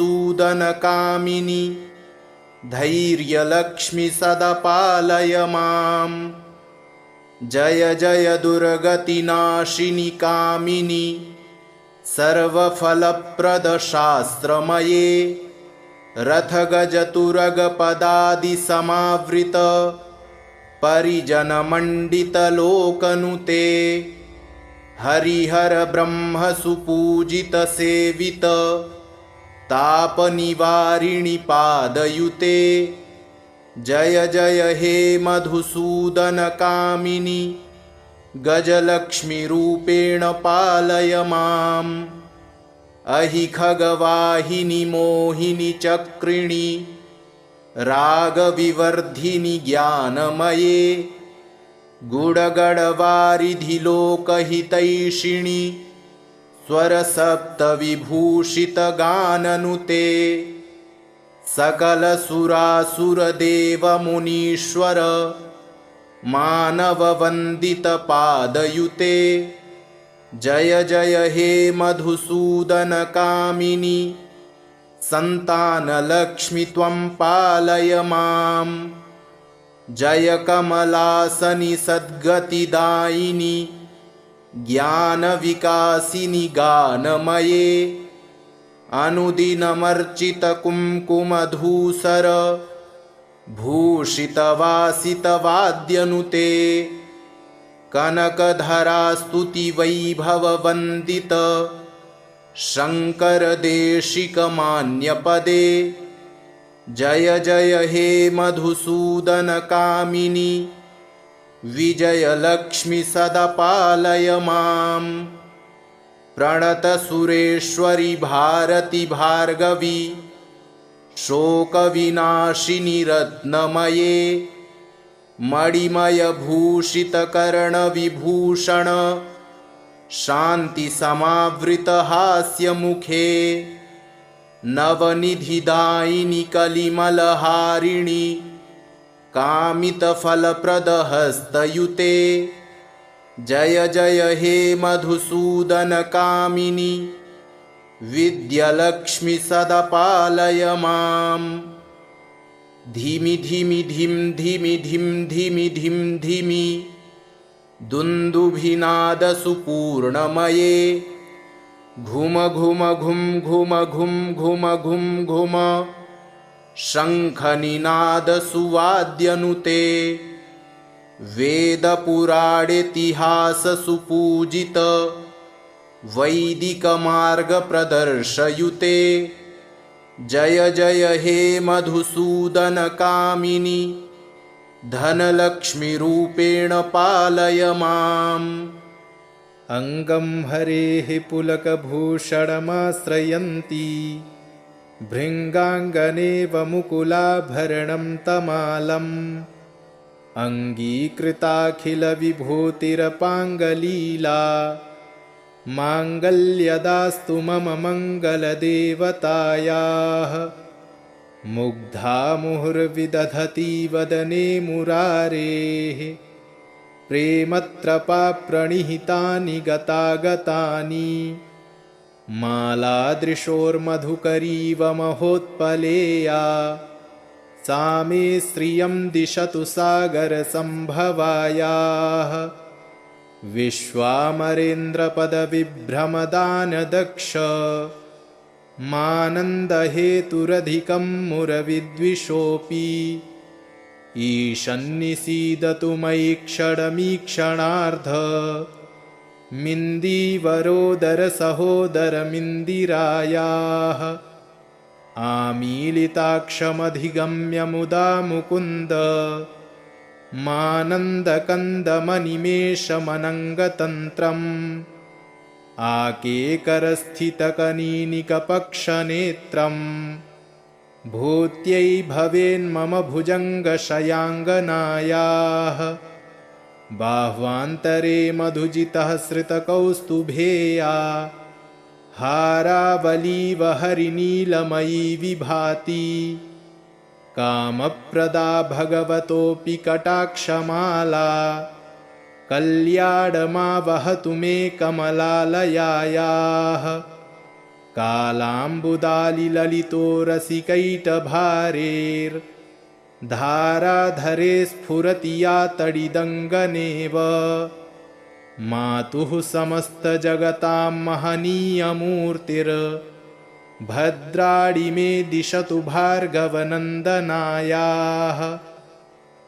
धैर्यलक्ष्मि सदा पालय माम् जय जय दुर्गतिनाशिनि कामिनि सर्वफलप्रदशास्त्रमये रथगजतुरगपदादिसमावृत परिजनमण्डितलोकनुते हरिहर ब्रह्मसुपूजितसेवित तापनिवारिणि पादयुते जय जय हे मधुसूदनकामिनि गजलक्ष्मीरूपेण पालय माम् अहि खगवाहिनि मोहिनि चक्रिणि रागविवर्धिनि ज्ञानमये गुडगडवारिधि लोकहितैषिणि स्वरसप्तविभूषितगाननुते सकलसुरासुरदेवमुनीश्वर मानववन्दितपादयुते जय जय हे मधुसूदनकामिनि सन्तानलक्ष्मि त्वं पालय माम् जय कमलासनि सद्गतिदायिनि ज्ञानविकासिनि गानमये अनुदिनमर्चितकुङ्कुमधूसर भूषितवासितवाद्यनुते कनकधरास्तुतिवैभववन्दित शङ्करदेशिकमान्यपदे जय जय हे मधुसूदनकामिनि विजयलक्ष्मि सदा पालय माम् प्रणतसुरेश्वरि भारति भार्गवी शोकविनाशिनि रत्नमये मणिमयभूषितकर्णविभूषण शान्तिसमावृतहास्यमुखे नवनिधिदायिनि कलिमलहारिणि कामितफलप्रदहस्तयुते जय जय हे मधुसूदनकामिनि विद्यालक्ष्मि सदा पालय माम् धिमि धिमि धिं धिमि धिं धिमि धिं धिमि दुन्दुभिनादसुपूर्णमये घुम घुम घुं घुम घुं घुम घुं घुम शङ्खनिनादसुवाद्यनुते वेदपुराणेतिहाससुपूजित वैदिकमार्गप्रदर्शयुते जय जय हे मधुसूदनकामिनि धनलक्ष्मीरूपेण पालय माम् अङ्गं हरेः पुलकभूषणमाश्रयन्ती भृङ्गाङ्गनेव मुकुलाभरणं तमालम् अङ्गीकृताखिलविभूतिरपाङ्गलीला माङ्गल्यदास्तु मम मङ्गलदेवतायाः मुग्धा मुहुर्विदधति वदने मुरारेः प्रेमत्रपाप्रणिहितानि गतागतानि मालादृशोर्मधुकरीव महोत्पलेया सा मे श्रियं दिशतु सागरसम्भवायाः विश्वामरेन्द्रपदविभ्रमदानदक्ष मानन्दहेतुरधिकं मुरविद्विषोऽपि ईशन्निसीदतु मयि क्षणमीक्षणार्ध मिन्दीवरोदरसहोदरमिन्दिरायाः आमीलिताक्षमधिगम्य मुदा मुकुन्द मानन्दकन्दमनिमेषमनङ्गतन्त्रम् आकेकरस्थितकनीनिकपक्षनेत्रम् भूत्यै भवेन्मम भुजङ्गशयाङ्गनायाः बाह्वान्तरे मधुजितः श्रितकौस्तुभेया हारावलीव हरिनीलमयी विभाति कामप्रदा भगवतोऽपि कटाक्षमाला कल्याणमावहतु मे कमलालयायाः कालाम्बुदालिललितो रसिकैटभारेर्धाराधरे स्फुरति या तडिदङ्गनेव मातुः समस्तजगतां महनीयमूर्तिर्भद्राणि मे दिशतु भार्गवनन्दनायाः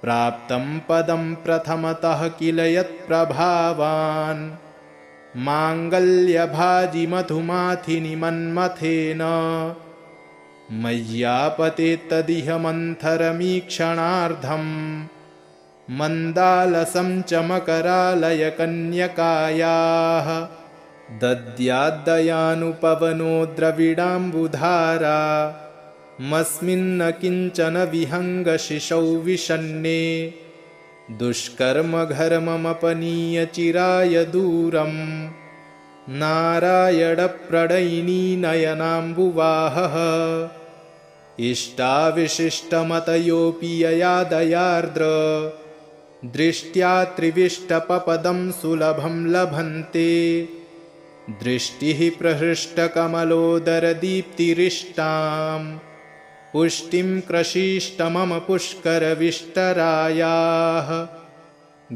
प्राप्तं पदं प्रथमतः किल यत्प्रभावान् माङ्गल्यभाजिमधुमाथिनि मन्मथेन मय्यापतेत्तदिह मन्थरमीक्षणार्धम् मन्दालसं च मकरालयकन्यकायाः दद्याद्दयानुपवनो द्रविडाम्बुधारा मस्मिन्न किञ्चन विहङ्गशिशौ विषण्णे दुष्कर्मघर्ममपनीय चिराय दूरम् नारायणप्रणयिनी नयनाम्बुवाहः इष्टाविशिष्टमतयोऽपि यया दयार्द्र दृष्ट्या त्रिविष्टपपदं सुलभं लभन्ते दृष्टिः प्रहृष्टकमलोदरदीप्तिरिष्टां पुष्टिं कृषीष्ट मम पुष्करविष्टरायाः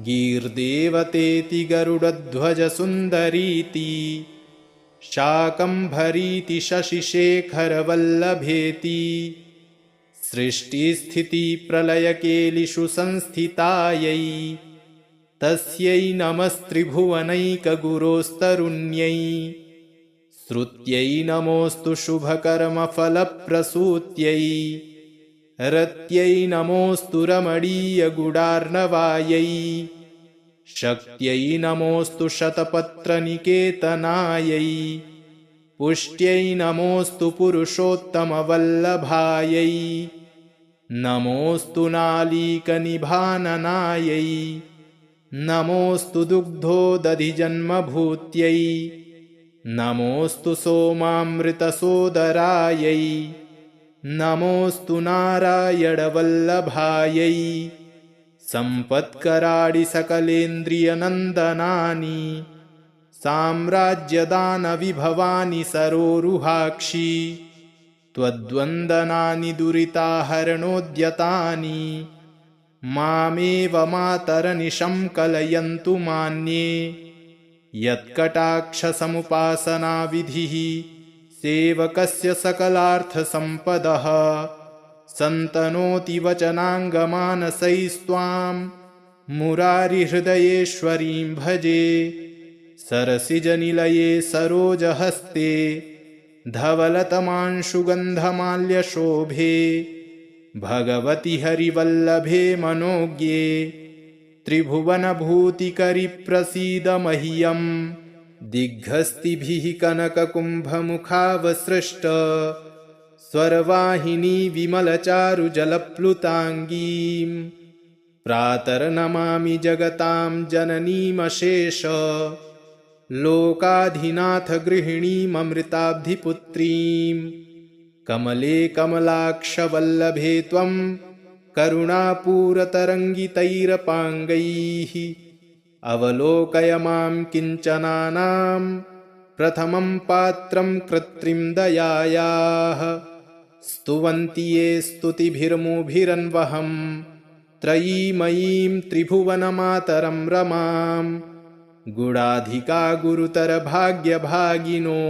गीर्देवतेति गरुडध्वजसुन्दरीति शाकम्भरीति शशिशेखरवल्लभेति सृष्टिस्थितिप्रलयकेलिषु संस्थितायै तस्यै नमस्त्रिभुवनैकगुरोस्तरुण्यै श्रुत्यै नमोऽस्तु शुभकर्मफलप्रसूत्यै रत्यै नमोऽस्तु रमणीयगुडार्णवायै शक्त्यै नमोऽस्तु शतपत्रनिकेतनायै पुष्ट्यै नमोऽस्तु पुरुषोत्तमवल्लभायै नमोऽस्तु नालीकनिभाननायै नमोऽस्तु दुग्धोदधिजन्मभूत्यै नमोऽस्तु सोमामृतसोदरायै नमोऽस्तु नारायणवल्लभायै सम्पत्कराणि सकलेन्द्रियनन्दनानि साम्राज्यदानविभवानि सरोरुहाक्षि त्वद्वन्दनानि दुरिताहरणोद्यतानि मामेव मातरनिशं कलयन्तु मान्ये यत्कटाक्षसमुपासनाविधिः सेवकस्य सकलार्थसम्पदः सन्तनोति वचनाङ्गमानसैस्त्वां मुरारिहृदयेश्वरीं भजे सरसिजनिलये सरोजहस्ते धवलतमांशुगन्धमाल्यशोभे भगवति हरिवल्लभे मनोज्ञे त्रिभुवनभूतिकरि प्रसीद मह्यम् दिग्हस्तिभिः कनककुम्भमुखावसृष्ट स्वरवाहिनी विमलचारुजलप्लुताङ्गीं प्रातर्नमामि जगतां जननीमशेष लोकाधिनाथ गृहिणीममृताब्धिपुत्रीं कमले कमलाक्षवल्लभे त्वं करुणापूरतरङ्गितैरपाङ्गैः अवलोकय मां किञ्चनानां प्रथमं पात्रं कृत्रिं दयायाः स्तुवन्ति ये स्तुतिभिर्मुभिरन्वहं त्रयीमयीं त्रिभुवनमातरं रमां गुणाधिका गुरुतरभाग्यभागिनो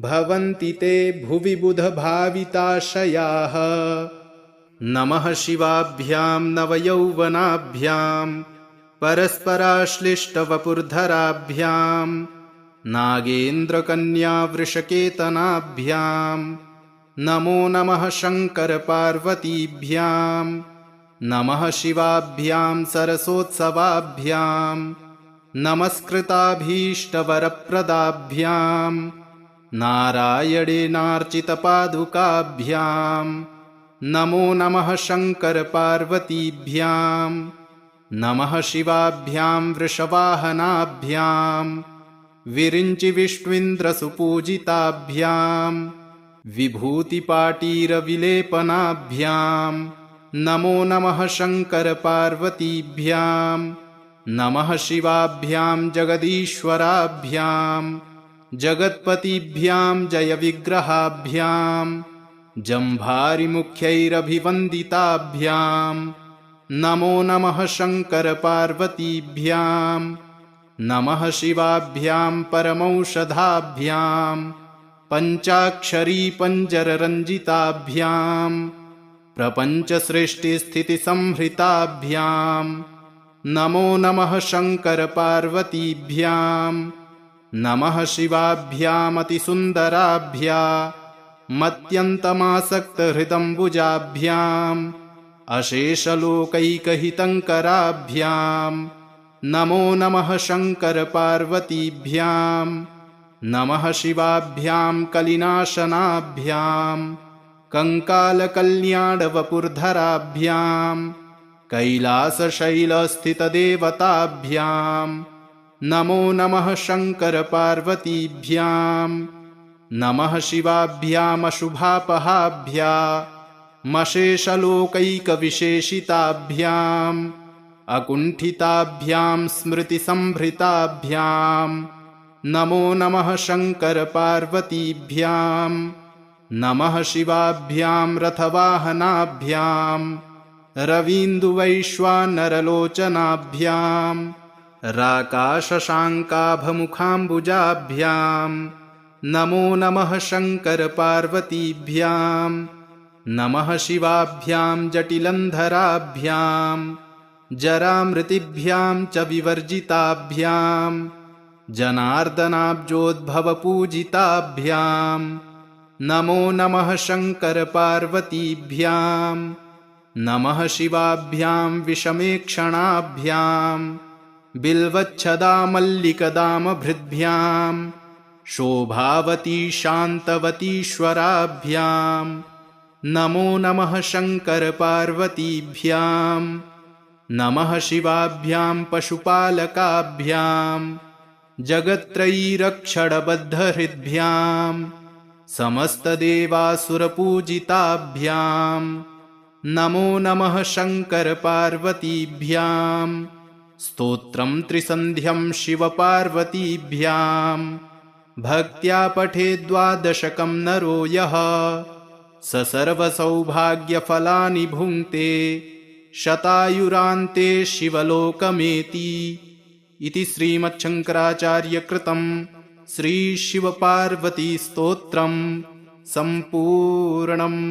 भवन्ति ते भुवि बुधभाविताशयाः नमः शिवाभ्यां नवयौवनाभ्यां परस्पराश्लिष्टवपुर्धराभ्यां नागेन्द्रकन्यावृषकेतनाभ्यां नमो नमः शङ्करपार्वतीभ्यां नमः शिवाभ्यां सरसोत्सवाभ्यां नमस्कृताभीष्टवरप्रदाभ्यां नारायणेनार्चितपादुकाभ्यां नमो नमः शङ्करपार्वतीभ्यां नमः शिवाभ्यां वृषवाहनाभ्यां विरिञ्चिविष्णुन्द्रसुपूजिताभ्यां विभूतिपाटीरविलेपनाभ्यां नमो नमः शङ्करपार्वतीभ्यां नमः शिवाभ्यां जगदीश्वराभ्यां जगत्पतिभ्यां जयविग्रहाभ्यां जम्भारिमुख्यैरभिवन्दिताभ्यां नमो नमः शङ्करपार्वतीभ्यां नमः शिवाभ्यां परमौषधाभ्यां पञ्चाक्षरी पञ्जररञ्जिताभ्यां प्रपञ्चसृष्टिस्थितिसंहृताभ्यां नमो नमः शङ्करपार्वतीभ्यां नमः शिवाभ्यामतिसुन्दराभ्या मत्यन्तमासक्तहृदम्बुजाभ्यां अशेषलोकैकहितङ्कराभ्यां नमो नमः शङ्करपार्वतीभ्यां नमः शिवाभ्यां कलिनाशनाभ्यां कङ्कालकल्याणवपुर्धराभ्यां कैलासशैलस्थितदेवताभ्यां नमो नमः शङ्करपार्वतीभ्यां नमः शिवाभ्यामशुभापहाभ्यामशेषलोकैकविशेषिताभ्याम् अकुण्ठिताभ्यां स्मृतिसम्भृताभ्यां नमो नमः शङ्करपार्वतीभ्यां नमः शिवाभ्यां रथवाहनाभ्यां रवीन्दुवैश्वानरलोचनाभ्यां राकाशशाङ्काभमुखाम्बुजाभ्यां नमो नमः शङ्करपार्वतीभ्यां नमः शिवाभ्यां जटिलन्धराभ्यां जरामृतिभ्यां च विवर्जिताभ्यां जनार्दनाब्जोद्भवपूजिताभ्यां नमो नमः शङ्करपार्वतीभ्यां नमः शिवाभ्यां विषमेक्षणाभ्यां बिल्वच्छदामल्लिकदामभृद्भ्यां शोभावती शान्तवतीश्वराभ्यां नमो नमः शङ्करपार्वतीभ्यां नमः शिवाभ्यां पशुपालकाभ्यां जगत्त्रयीरक्षणबद्धहृद्भ्यां समस्तदेवासुरपूजिताभ्यां नमो नमः शङ्करपार्वतीभ्यां स्तोत्रं त्रिसन्ध्यं शिवपार्वतीभ्यां भक्त्या पठेद्वादशकं नरो यः स सर्वसौभाग्यफलानि भुङ्क्ते शतायुरान्ते शिवलोकमेति। इति श्रीमच्छङ्कराचार्यकृतं श्रीशिवपार्वतीस्तोत्रं सम्पूर्णम्।